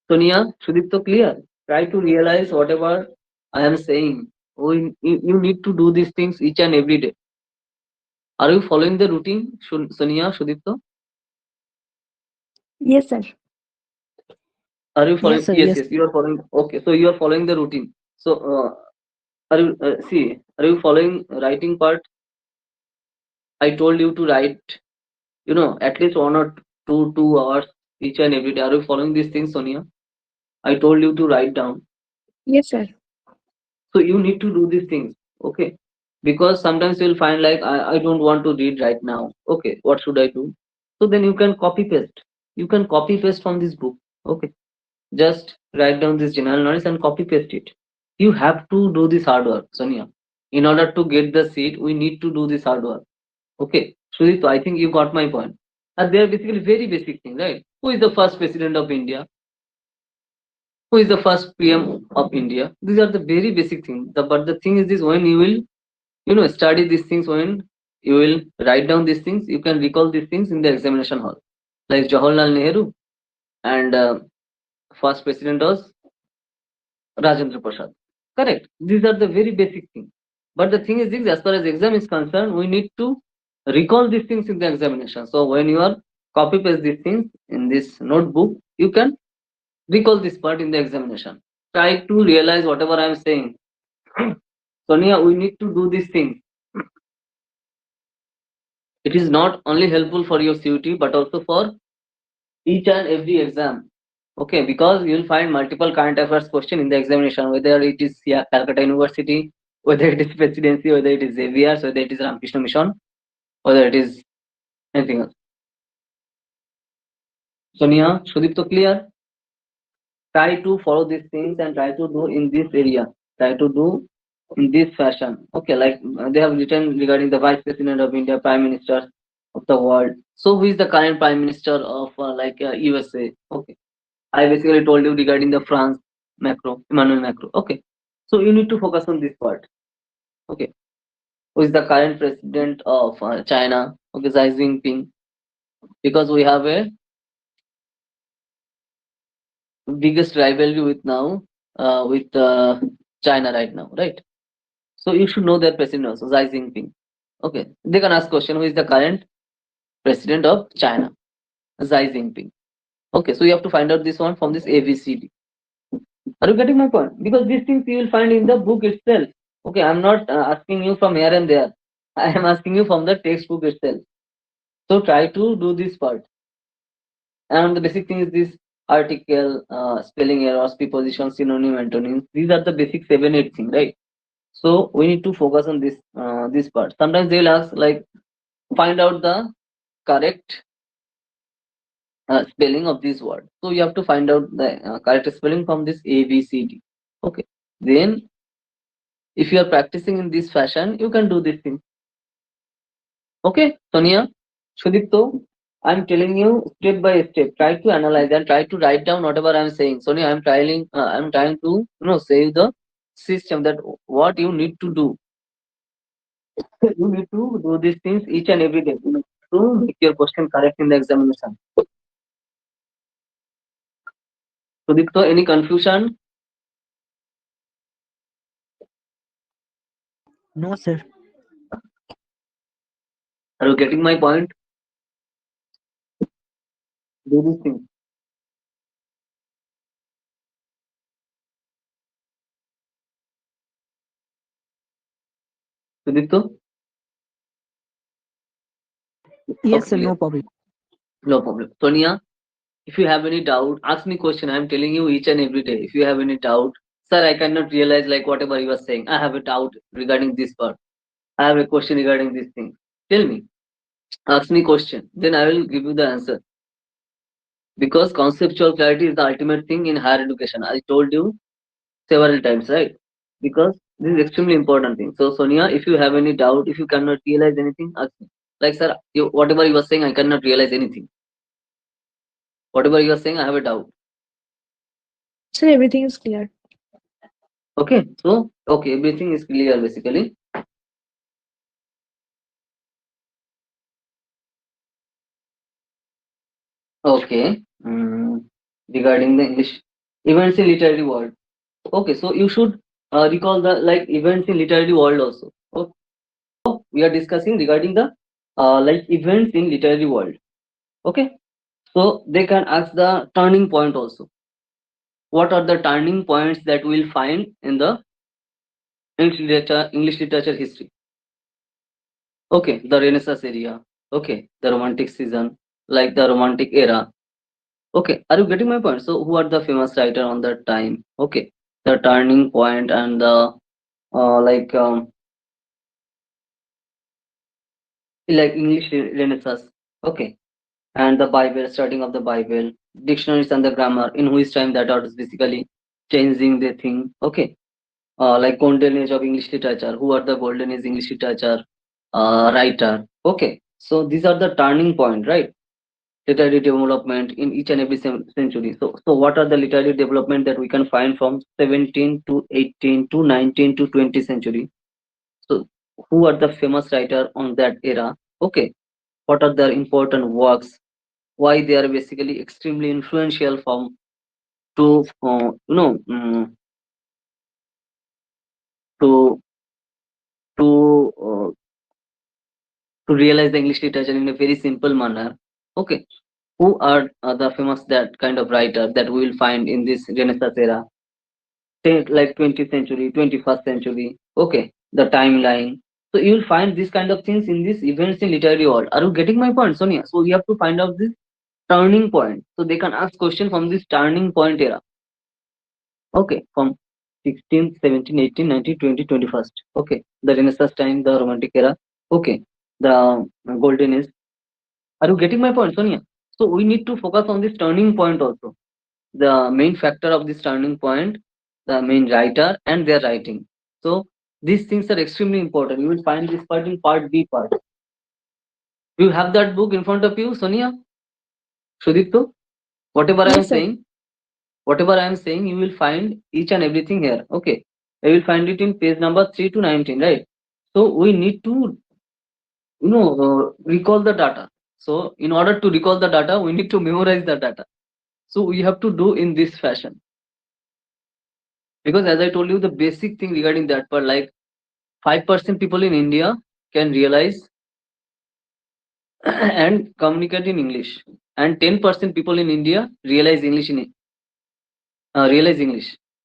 Sonia, Sudipto, clear? Try to realize whatever I am saying. You need to do these things each and every day. Are you following the routine, Sonia, Sudipto? Yes, sir. Are you following? Yes, sir. Yes, Yes. yes, you are following. Okay, so you are following the routine. So, are you see? Are you following writing part? I told you to write. At least 1 or 2 hours each and every day. Are you following these things, Sonia? I told you to write down. Yes, sir. So you need to do these things, okay? Because sometimes you'll find like I don't want to read right now. Okay, what should I do? So then you can copy paste. You can copy paste from this book. Okay. Just write down this general knowledge and copy paste it. You have to do this hard work, Sonia. In order to get the seat, we need to do this hard work. Okay. Sudip, I think you got my point. And they are basically very basic thing, right? Who is the first president of India? Who is the first PM of India? These are the very basic things. But the thing is this, when you will, study these things, when you will write down these things, you can recall these things in the examination hall. Like Jawaharlal Nehru and first president was Rajendra Prasad. Correct. These are the very basic things. But the thing is this, as far as exam is concerned, we need to recall these things in the examination. So when you are copy paste these things in this notebook, you can recall this part in the examination. Try to realize whatever I am saying. Sonia, we need to do these things. It is not only helpful for your CUT but also for each and every exam. Okay, because you'll find multiple current affairs question in the examination, whether it is, yeah, Calcutta University, whether it is presidency, whether it is Xavier's, whether it is Ramakrishna Mission, whether it is anything else. Sonia, Sudipto, clear? Try to follow these things and try to do in this area. Try to do in this fashion. Okay, like they have written regarding the Vice President of India, Prime Minister of the world. So who is the current Prime Minister of USA? Okay, I basically told you regarding the France, Macron, Emmanuel Macron. Okay, so you need to focus on this part. Okay, who is the current president of China? Okay, Xi Jinping. Because we have a biggest rivalry with now with China right now, right? So you should know their president also, Xi Jinping. Okay, they can ask question: who is the current president of China? Xi Jinping. Okay, so you have to find out this one from this ABCD. Are you getting my point? Because these things you will find in the book itself. Okay, I'm not asking you from here and there. I am asking you from the textbook itself. So try to do this part. And the basic thing is this article, spelling errors, preposition, synonym, antonyms. These are the basic 7 8 things, right? So we need to focus on this part. Sometimes they will ask like find out the correct spelling of this word. So you have to find out the correct spelling from this A B C D. Okay. Then if you are practicing in this fashion, you can do this thing. Okay, Sonia, Sudipto, I'm telling you step by step. Try to analyze and try to write down whatever I'm saying. Sonia, I'm trying to say the system that what you need to do. You need to do these things each and every day. You need to make your question correct in the examination. Sudipto, any confusion? No, sir. Are you getting my point? Do these things. Sudipto? Yes, Okay, sir. clear. No problem. No problem. Sonia, if you have any doubt, ask me question. I'm telling you each and every day. If you have any doubt, sir, I cannot realize like whatever you are saying. I have a doubt regarding this part. I have a question regarding this thing. Tell me. Ask me question. Then I will give you the answer. Because conceptual clarity is the ultimate thing in higher education. I told you several times, right? Because this is extremely important thing. So Sonia, if you have any doubt, if you cannot realize anything, ask me. Like sir, whatever you are saying, I cannot realize anything. Whatever you are saying, I have a doubt. Sir, everything is clear. Okay, so okay, everything is clear basically. Okay, regarding the English events in literary world. Okay, so you should recall the like events in literary world also. Okay, we are discussing regarding the like events in literary world. Okay, so they can ask the turning point also. What are the turning points that we will find in the English literature history? Okay, the Renaissance area. Okay, the Romantic season, like the Romantic era. Okay, are you getting my point? So, who are the famous writer on that time? Okay, the turning point and the like English Renaissance. Okay, and the Bible, starting of the Bible, dictionaries and the grammar. In which time that are basically changing the thing. Okay, like golden age of English literature. Who are the golden age English literature writer? Okay, so these are the turning point, right? Literary development in each and every century. So what are the literary development that we can find from 17 to 18 to 19 to 20th century? So who are the famous writer on that era? Okay, what are their important works? Why they are basically extremely influential from to to to to realize the English literature in a very simple manner. Okay, who are the famous that kind of writer that we will find in this Renaissance era? Like 20th century, 21st century. Okay, the timeline. So you will find these kind of things in these events in literary world. Are you getting my point, Sonia? So you have to find out this turning point. So they can ask question from this turning point era. Okay, from 16th, 17th, 18th, 19th, 20th, 21st. Okay, the Renaissance time, the Romantic era. Okay, the Golden Age. Are you getting my point, Sonia? So we need to focus on this turning point also. The main factor of this turning point, the main writer and their writing. So these things are extremely important. You will find this part in part B part. Do you have that book in front of you, Sonia? Sudipto? Whatever I am Yes, sir. saying, whatever I am saying, you will find each and everything here. Okay. You will find it in page number 3 to 19, right? So we need to, recall the data. So in order to recall the data, we need to memorize the data. So we have to do in this fashion. Because as I told you, the basic thing regarding that part, like 5% people in India can realize and communicate in English, and 10% people in India realize English.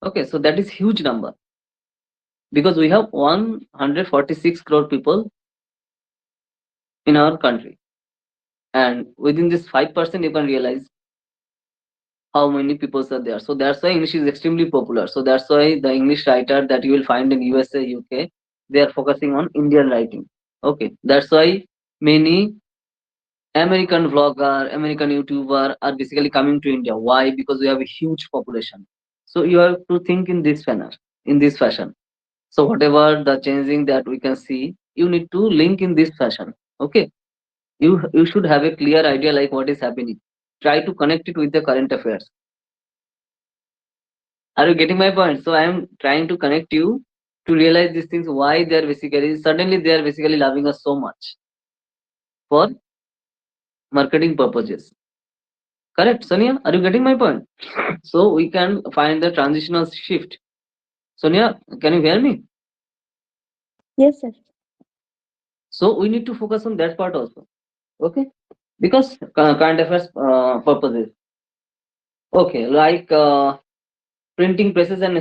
Okay, so that is huge number because we have 146 crore people in our country, and within this 5%, you can realize how many people are there. So that's why English is extremely popular. So that's why the English writer that you will find in USA, UK, they are focusing on Indian writing. Okay, that's why many American vlogger, American YouTuber are basically coming to India. Why? Because we have a huge population. So you have to think in this manner, in this fashion. So whatever the changing that we can see, you need to link in this fashion. Okay. You should have a clear idea like what is happening. Try to connect it with the current affairs. Are you getting my point? So I am trying to connect you to realize these things why they are basically suddenly they are basically loving us so much for marketing purposes. Correct, Sonia? Are you getting my point? So we can find the transitional shift. Sonia, can you hear me? Yes, sir. So we need to focus on that part also. Okay, because current affairs purposes. Okay, like printing presses and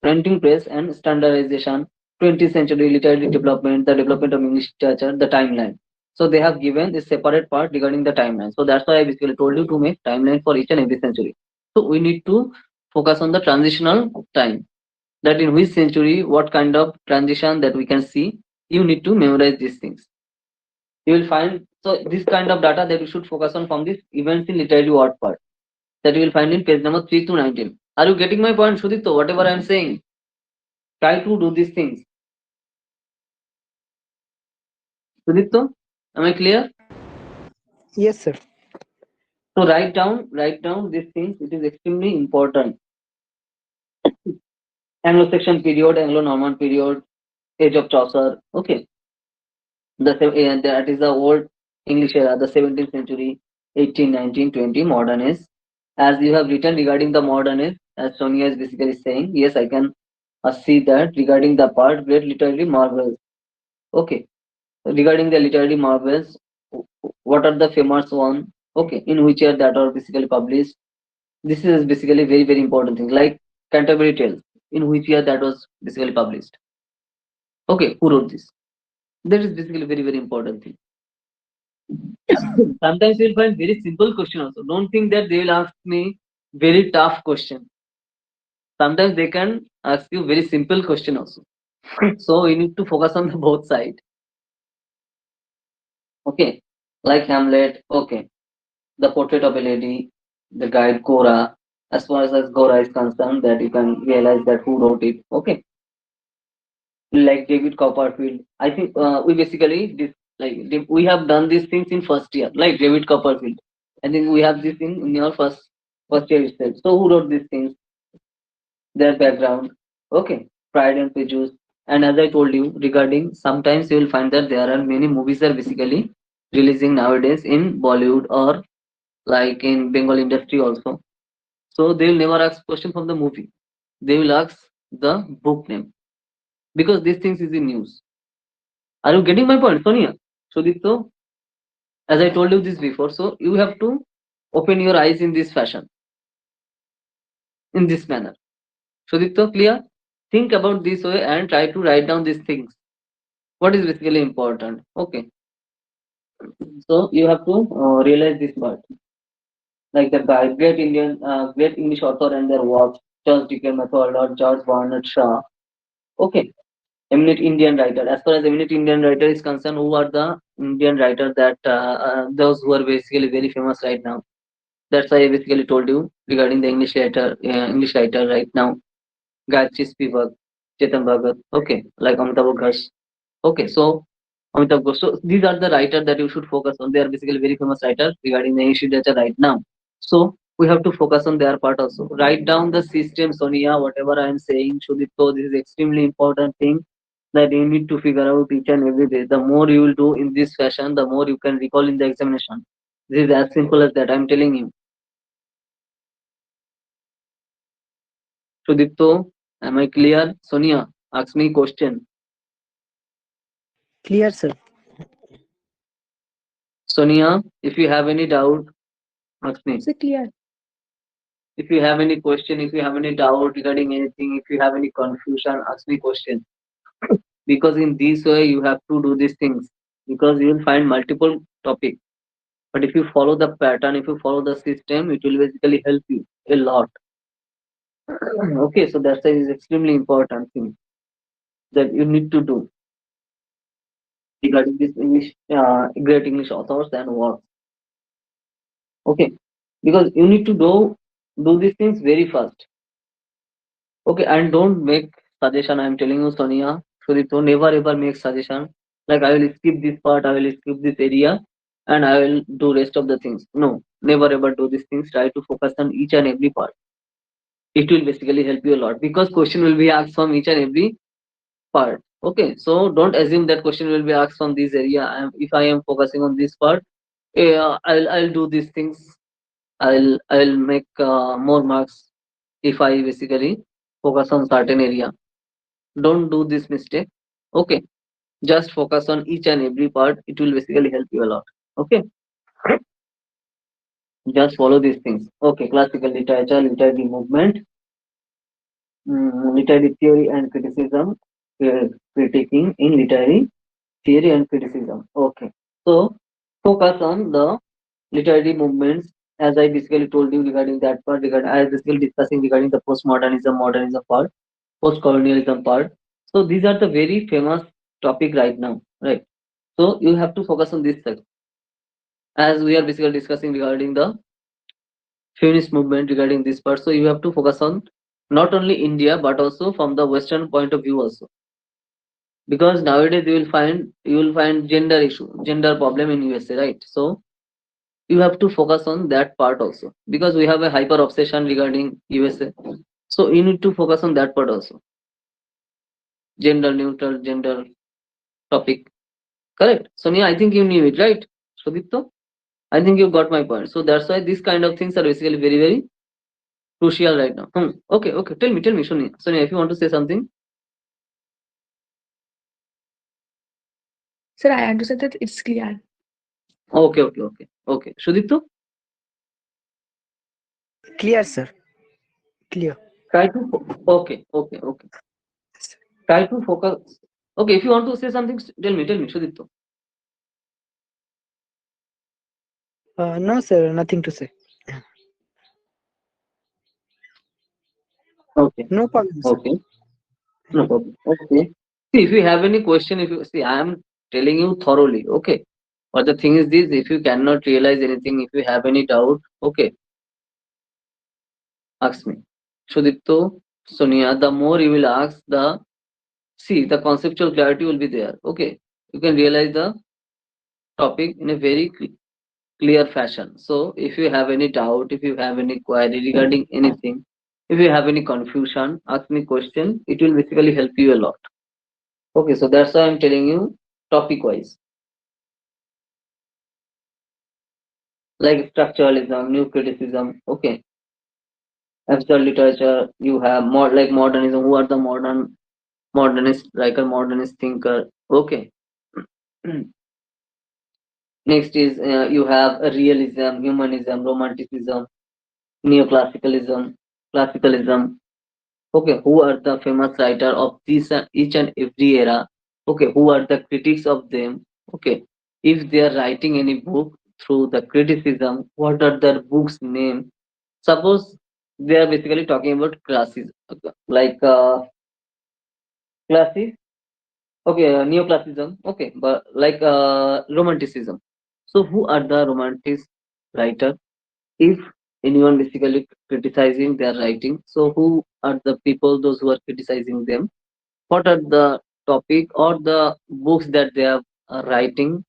printing press and standardization, 20th century literary development, the development of English literature, the timeline. So they have given this separate part regarding the timeline. So that's why I basically told you to make timeline for each and every century. So we need to focus on the transitional time, that in which century, what kind of transition that we can see. You need to memorize these things. You will find so this kind of data that you should focus on from this events in literary word part that you will find in page number 3 to 19. Are you getting my point, Sudipto? Whatever I am saying, try to do these things. Sudipto, am I clear? Yes, sir. So write down these things. It is extremely important. Anglo-Saxon period, Anglo-Norman period, age of Chaucer. Okay, that is the old English era, the 17th century, 18, 19, 20, modern age. As you have written regarding the modern age, as Sonia is basically saying, yes, I can see that regarding the part great literary marvels. Okay, regarding the literary marvels, what are the famous one? Okay, in which year that are basically published? This is basically very very important thing. Like Canterbury Tales, in which year that was basically published? Okay, who wrote this? That is basically very very important thing. Sometimes you'll find very simple question also. Don't think that they will ask me very tough question. Sometimes they can ask you very simple question also. So you need to focus on the both side. Okay, like Hamlet. Okay, the portrait of a lady, the guide Cora. As far as Cora is concerned, that you can realize that who wrote it. Okay, like David Copperfield. I think we basically this we have done these things in first year, like David Copperfield. I think we have this in your first year itself. So who wrote these things? Their background. Okay, Pride and Prejudice. And as I told you regarding, sometimes you will find that there are many movies are basically releasing nowadays in Bollywood or like in Bengal industry also. So they will never ask question from the movie. They will ask the book name because these things is in news. Are you getting my point, Sonia? So as I told you this before, so you have to open your eyes in this fashion, in this manner. Sudipto, clear? Think about this way and try to write down these things. What is basically important? Okay, so you have to realize this part. Like the guy, great English author and their works, Charles Dickens Method or George Bernard Shaw. Okay, eminent Indian writer. As far as eminent Indian writer is concerned, who are the Indian writer that those who are basically very famous right now? That's why I basically told you regarding the English writer right now. Gayatri Spivak, Chetan Bhagat. Okay, like Amitabh Ghosh. Okay, so Amitabh Ghosh. So these are the writers that you should focus on. They are basically very famous writers regarding the English literature right now. So we have to focus on their part also. Write down the system, Sonia. Whatever I am saying, Shudipto, this is extremely important thing that you need to figure out each and every day. The more you will do in this fashion, the more you can recall in the examination. This is as simple as that. I'm telling you. Shudipto, am I clear? Sonia, ask me question. Clear, sir. Sonia, if you have any doubt, ask me. So clear. If you have any question, if you have any doubt regarding anything, if you have any confusion, ask me question. Because in this way you have to do these things. Because you will find multiple topics. But if you follow the pattern, if you follow the system, it will basically help you a lot. Okay, so that's is extremely important thing that you need to do regarding this English, great English authors and works. Okay, because you need to do these things very fast. Okay, and don't make suggestion. I'm telling you, Sonia, Sudipto, never ever make suggestion. Like I will skip this part, I will skip this area, and I will do rest of the things. No, never ever do these things. Try to focus on each and every part. It will basically help you a lot because question will be asked from each and every part. Okay, so don't assume that question will be asked from this area. If I am focusing on this part, I'll do these things. I'll make more marks if I basically focus on certain area. Don't do this mistake. Okay, just focus on each and every part. It will basically help you a lot. Okay, just follow these things. Okay, classical literature, literary movement, literary theory and criticism, critiquing in literary theory and criticism. Okay, so focus on the literary movements as I basically told you regarding that part. Regarding I was basically discussing regarding the postmodernism, modernism part, post-colonialism part. So these are the very famous topic right now, right? So you have to focus on this side as we are basically discussing regarding the feminist movement regarding this part. So you have to focus on not only India but also from the Western point of view also because nowadays you will find gender issue, gender problem in USA, right? So you have to focus on that part also because we have a hyper obsession regarding USA. So you need to focus on that part also. Gender neutral, gender topic. Correct. Sonia, I think you knew it, right? Sudipto? I think you got my point. So that's why these kind of things are basically very, very crucial right now. Okay, okay. Tell me, Sonia. Sonia, if you want to say something. Sir, I understand that it's clear. Okay, okay, okay, okay. Sudipto, Clear, sir. Clear. try to. Okay, okay, okay. Try to focus. Okay, if you want to say something, tell me, Sudipto. No, sir. Nothing to say. Okay, No problem, sir. okay, no problem. Okay. See, if you have any question, if you see, I am telling you thoroughly. Okay. But the thing is this: if you cannot realize anything, if you have any doubt, okay, ask me. Sudipto, Sonia, the more you will ask, the see the conceptual clarity will be there. Okay, you can realize the topic in a very clear fashion. So, if you have any doubt, if you have any query regarding anything, if you have any confusion, ask me question. It will basically help you a lot. Okay, so that's why I'm telling you topic wise, like structuralism, new criticism. Okay, abstract literature. You have more like modernism. Who are the modernist writer, modernist thinker? Okay. Next is you have a realism, humanism, romanticism, neoclassicalism, classicalism. Okay, who are the famous writer of this each and every era? Okay, who are the critics of them? Okay, if they are writing any book through the criticism, what are their books name? Suppose they are basically talking about classes, okay, like classes. Okay, neoclassicism. Okay, but like romanticism. So who are the romantic writer? If anyone basically criticizing their writing, so who are the people those who are criticizing them? What are the topic or the books that they are writing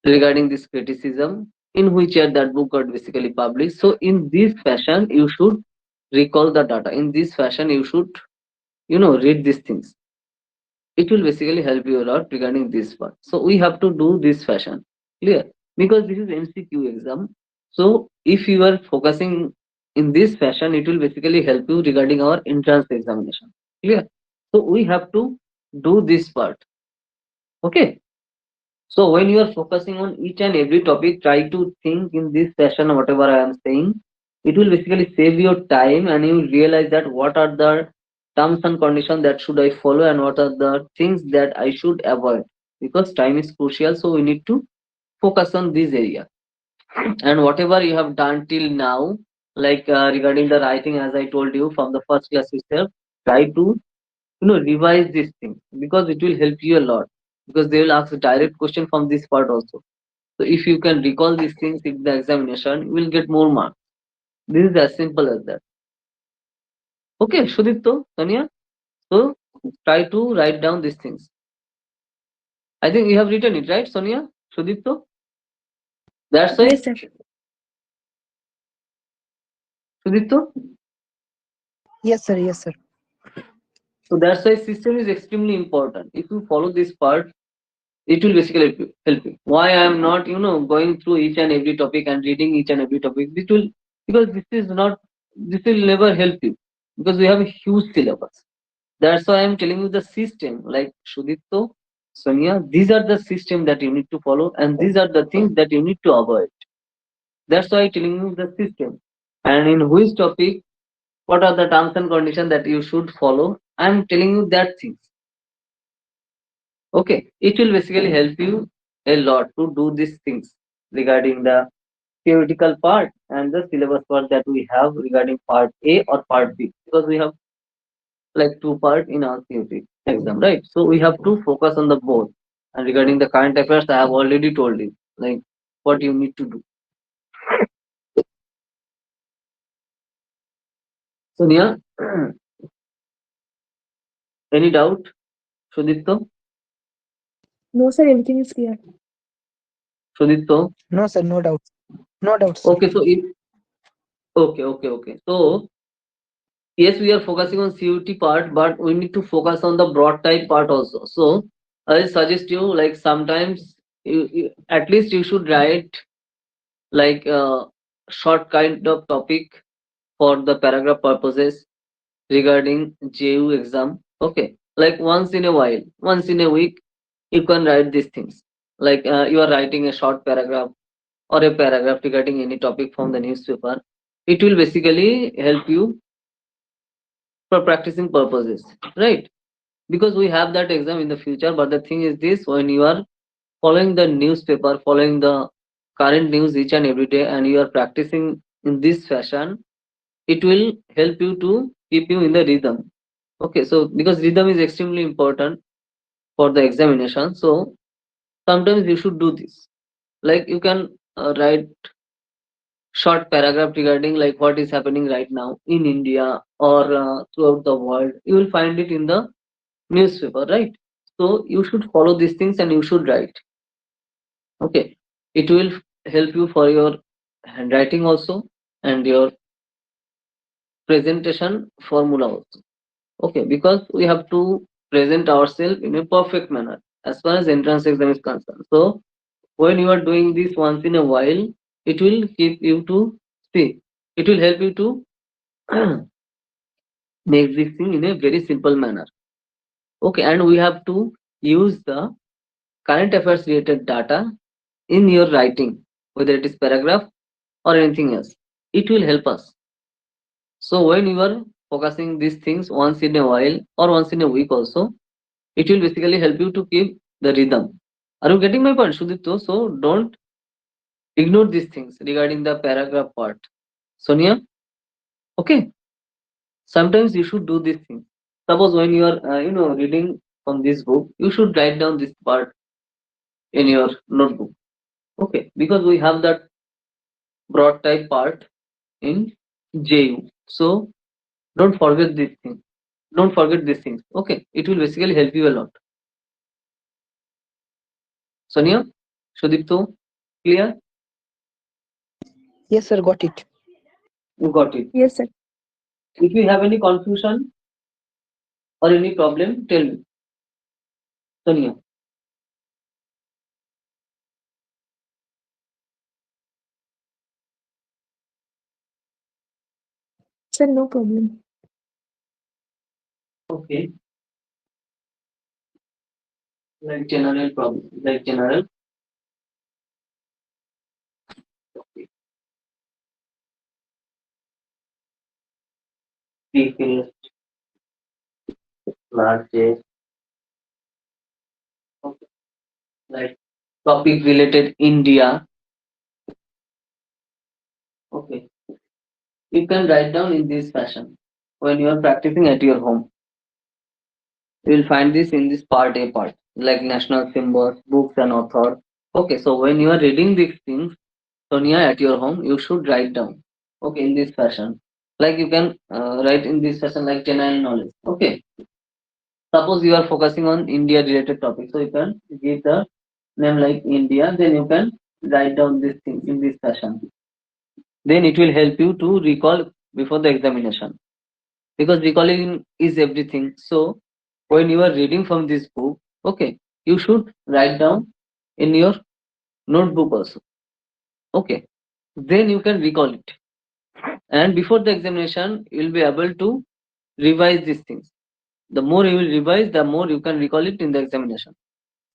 regarding this criticism, in which year that book got basically published? So in this fashion you should recall the data. In this fashion you should read these things. It will basically help you a lot regarding this part. So we have to do this fashion, clear? Because this is MCQ exam. So if you are focusing in this fashion, it will basically help you regarding our entrance examination, clear? So we have to do this part. Okay, so when you are focusing on each and every topic, try to think in this session whatever I am saying. It will basically save your time, and you will realize that what are the terms and conditions that should I follow, and what are the things that I should avoid. Because time is crucial, so we need to focus on this area. And whatever you have done till now, like regarding the writing, as I told you from the first class itself, try to revise this thing, because it will help you a lot. Because they will ask a direct question from this part also. So if you can recall these things in the examination, you will get more marks. This is as simple as that. Okay, Shudipto, Tanya, so try to write down these things. I think you have written it, right, Sonia? Shudipto, that's why. Yes, sir. Shudipto, Yes, sir. Yes, sir. so that's why system is extremely important. If you follow this part, it will basically help you. Why I am not going through each and every topic and reading each and every topic? This will, because this will never help you, because we have a huge syllabus. That's why I am telling you the system, like Shudipto, Sonia, these are the system that you need to follow, and these are the things that you need to avoid. That's why I'm telling you the system. And in which topic, what are the terms and conditions that you should follow, I'm telling you that things. Okay, it will basically help you a lot to do these things regarding the theoretical part and the syllabus part that we have regarding part A or part B, because we have like two part in our theory exam, right? So we have to focus on the both. And regarding the current affairs, I have already told you like what you need to do. Sonia, any doubt? Sudipto, No, sir, everything is clear. Sudipto. No, sir. No doubt. No doubt, sir. Okay, so if okay. So yes, we are focusing on CUT part, but we need to focus on the broad type part also. So I suggest you, like sometimes at least you should write like a short kind of topic for the paragraph purposes regarding JU exam. Okay, like once in a while, once in a week, you can write these things. Like you are writing a short paragraph or a paragraph regarding any topic from the newspaper. It will basically help you for practicing purposes, right? Because we have that exam in the future. But the thing is this: when you are following the newspaper, following the current news each and every day, and you are practicing in this fashion, it will help you to keep you in the rhythm. Okay, so because rhythm is extremely important for the examination, so sometimes you should do this. Like you can write short paragraph regarding like what is happening right now in India or throughout the world. You will find it in the newspaper, right? So you should follow these things and you should write. Okay, it will help you for your handwriting also and your presentation formula also. Okay, because we have to present ourselves in a perfect manner as far as entrance exam is concerned. So when you are doing this once in a while, it will keep you to see. It will help you to make this thing in a very simple manner. Okay, and we have to use the current affairs related data in your writing, whether it is paragraph or anything else. It will help us. So when you are focusing these things once in a while or once in a week also, it will basically help you to keep the rhythm. Are you getting my point, Sudipto? So don't ignore these things regarding the paragraph part. Sonia, okay. Sometimes you should do this thing. Suppose when you are, reading from this book, you should write down this part in your notebook. Okay, because we have that broad type part in JU. So don't forget this thing. Don't forget these things. Okay, it will basically help you a lot. Sonia, Sudipto, clear? Yes, sir, got it. You got it. Yes, sir. If you have any confusion or any problem, tell me, Sonia. Sir, no problem. Okay, like general problem, like general. Okay, biggest, largest. Okay, like topic related India. Okay, you can write down in this fashion when you are practicing at your home. You will find this in this part A part, like national symbols, books, and author. Okay, so when you are reading these things, Sonia, at your home, you should write down. Okay, in this fashion. Like you can write in this fashion, like general knowledge. Okay, suppose you are focusing on India related topic, so you can give the name like India, then you can write down this thing in this fashion. Then it will help you to recall before the examination, because recalling is everything. So when you are reading from this book, okay, you should write down in your notebook also. Okay, then you can recall it, and before the examination you will be able to revise these things. The more you will revise, the more you can recall it in the examination.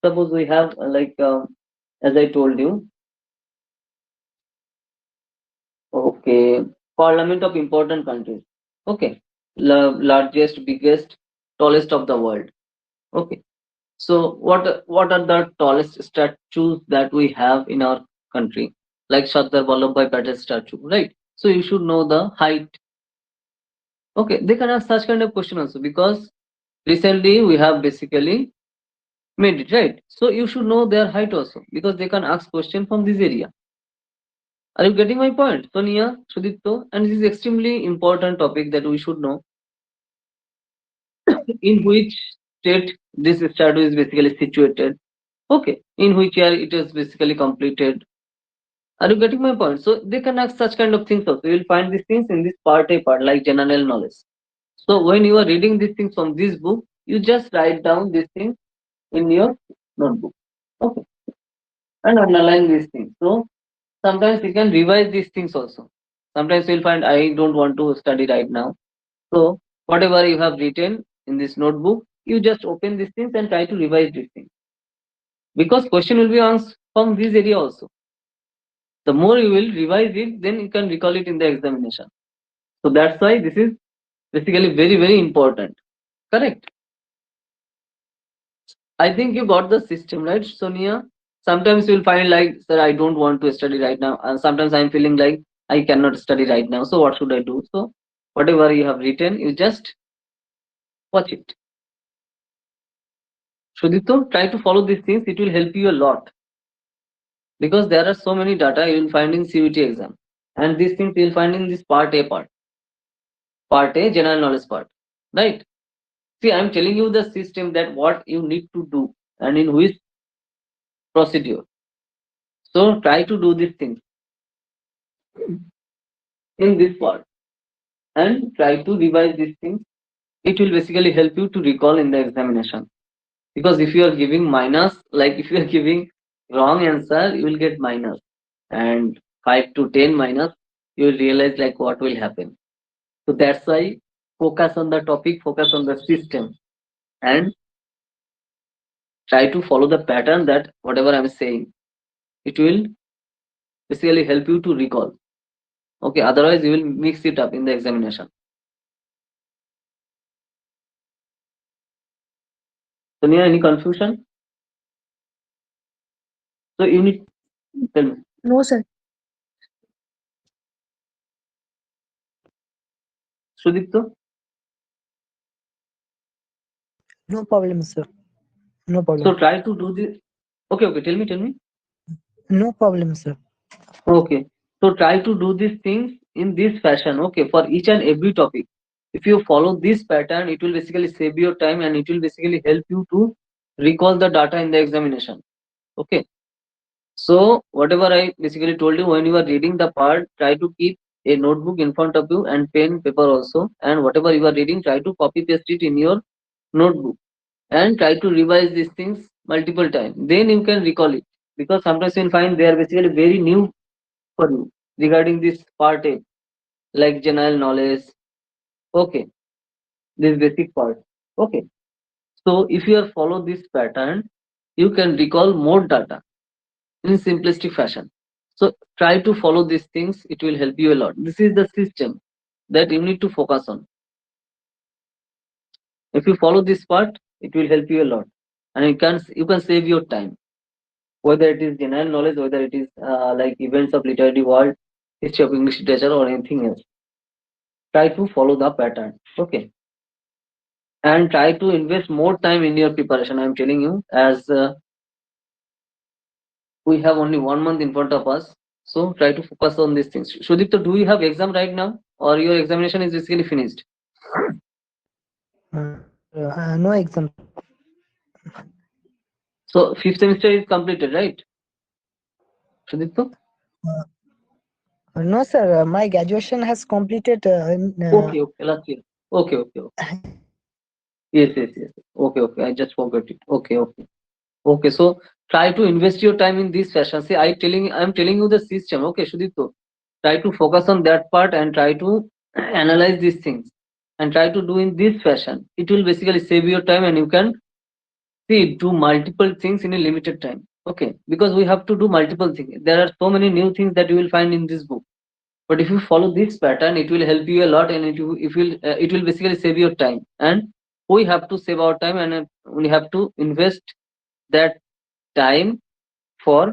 Suppose we have as I told you, okay, parliament of important countries. Okay, largest, biggest, tallest of the world. Okay, so what are the tallest statues that we have in our country? Like Sardar Vallabhbhai Patel statue, right? So you should know the height. Okay, they can ask such kind of question also, because recently we have basically made it, right? So you should know their height also, because they can ask question from this area. Are you getting my point, Sonia, Sudipto? And this is extremely important topic that we should know. In which state this statue is basically situated? Okay, in which year it is basically completed? Are you getting my point? So they can ask such kind of things also. You will find these things in this part A part, like general knowledge. So when you are reading these things from this book, you just write down these things in your notebook. Okay, and underline these things. So sometimes you can revise these things also. Sometimes you'll find I don't want to study right now. So whatever you have written in this notebook, you just open these things and try to revise these things. because question will be asked from this area also. The more you will revise it, then you can recall it in the examination. So that's why this is basically very, very important. Correct. I think you got the system, right, Sonia? Sometimes you'll find like, sir, I don't want to study right now. And sometimes I'm feeling like I cannot study right now. So what should I do? So whatever you have written, you just watch it. Shudito, try to follow these things. It will help you a lot because there are so many data you will find in CVT exam. And these things you will find in this part A part. Part A, general knowledge part. Right? See, I'm telling you the system that what you need to do and in which procedure. So try to do these things in this part and try to revise these things. It will basically help you to recall in the examination. Because if you are giving minus, like if you are giving wrong answer, you will get minus. And 5 to 10 minus, you will realize like what will happen. So that's why focus on the topic, focus on the system, and try to follow the pattern that whatever I'm saying, it will basically help you to recall. Okay, otherwise you will mix it up in the examination. Sonia, any confusion? So you need tell me. No, sir. Sudipto? No problem, sir. No So problem. try to do this. Okay, okay, tell me. No problem, sir. Okay. So try to do these things in this fashion, okay, for each and every topic. If you follow this pattern, it will basically save your time and it will basically help you to recall the data in the examination. Okay. So whatever I basically told you, when you are reading the part, try to keep a notebook in front of you and pen, paper also. And whatever you are reading, try to copy paste it in your notebook and try to revise these things multiple times. Then you can recall it because sometimes you'll find they are basically very new for you regarding this part A, like general knowledge. Okay, this basic part. Okay, so if you are follow this pattern, you can recall more data in simplistic fashion. So try to follow these things. It will help you a lot. This is the system that you need to focus on. If you follow this part, it will help you a lot, and you can save your time. Whether it is general knowledge, whether it is like events of literary world, history of English literature, or anything else. Try to follow the pattern. Okay, and try to invest more time in your preparation. I'm telling you, as we have only 1 month in front of us, so try to focus on these things. Shudipta, do you have exam right now, or your examination is basically finished? No, sir. No exam, sir. So fifth semester is completed, right, Shudipta? No, sir. My graduation has completed. Okay, okay, last year. Okay, okay, okay. Yes, yes, yes. Okay, okay. I just forgot it. Okay, okay. Okay, so try to invest your time in this fashion. See, I'm telling you the system. Okay, Shudipto, try to focus on that part and try to analyze these things and try to do in this fashion. It will basically save your time and you can see do multiple things in a limited time. Okay, because we have to do multiple things. There are so many new things that you will find in this book. But if you follow this pattern, it will help you a lot, and it will basically save your time. And we have to save our time, and we have to invest that time for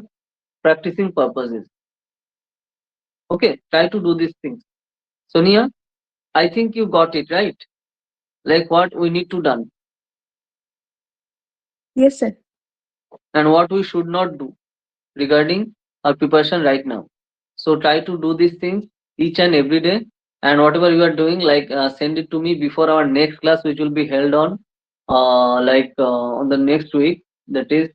practicing purposes. Okay, try to do these things. Sonia, I think you got it right. Like what we need to done Yes, sir. and what we should not do regarding our preparation right now. So try to do these things each and every day, and whatever you are doing, like send it to me before our next class, which will be held on on the next week. That is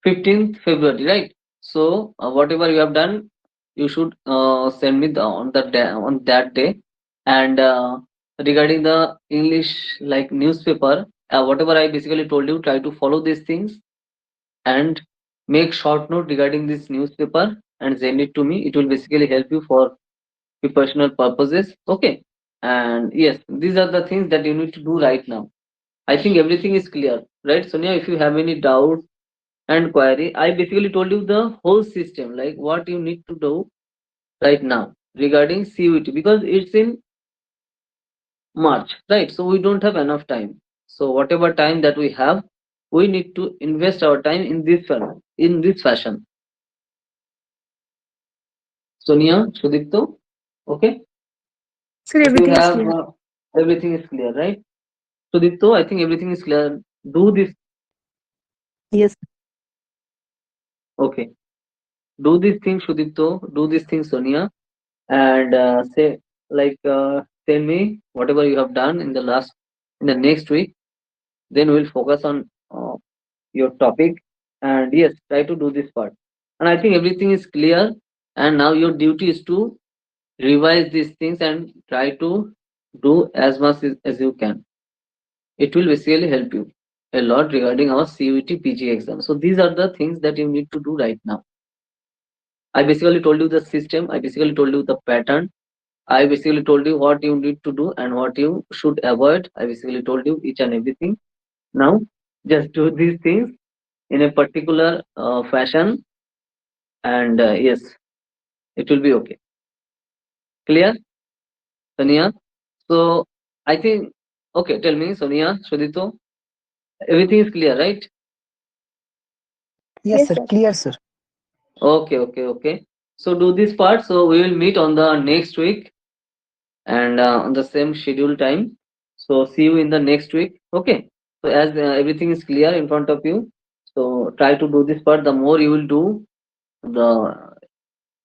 15th February, right? So whatever you have done, you should send me on that day. And regarding the English like newspaper, whatever I basically told you, try to follow these things and make short note regarding this newspaper and send it to me. It will basically help you for professional purposes. Okay. And yes, these are the things that you need to do right now. I think everything is clear. right? Sonia, if you have any doubt and query, I basically told you the whole system, like what you need to do right now regarding CUT, because it's in March, right? So we don't have enough time. So whatever time that we have, we need to invest our time in this fashion. Sonia, Sudipto, okay? Sir, If you everything is have clear. everything is clear, right? Sudipto, I think everything is clear. Do this, Yes. okay? Do this thing, Sudipto. Do this thing, Sonia, and say like tell me whatever you have done in the next week. Then we'll focus on your topic, and yes, try to do this part. And I think everything is clear. And now your duty is to revise these things and try to do as much as you can. It will basically help you a lot regarding our CUT PG exam. So these are the things that you need to do right now. I basically told you the system. I basically told you the pattern. I basically told you what you need to do and what you should avoid. I basically told you each and everything. Now, just do these things in a particular fashion, and yes, it will be okay. Clear, Sonia? So, I think, okay, tell me, Sonia, Sudito, everything is clear, right? Yes, Yes, sir. sir. Clear, sir. Okay, okay, okay. So, do this part. So, we will meet on the next week and on the same schedule time. So, see you in the next week. Okay. So, as everything is clear in front of you, so try to do this part. The more you will do, the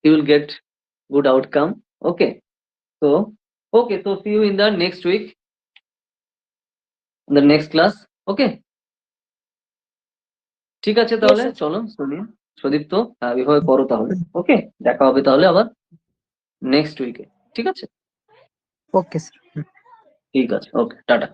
you will get good outcome. Okay. So, okay. So, see you in the next week, in the next class. Okay. ঠিক আছে Yes, তাহলে sir. চলো সোনিয়া সুদীপ্ত এভাবে করো তাহলে ওকে দেখা হবে তাহলে আবার নেক্সট উইকে ঠিক আছে Okay, sir. ঠিক আছে ওকে টাটা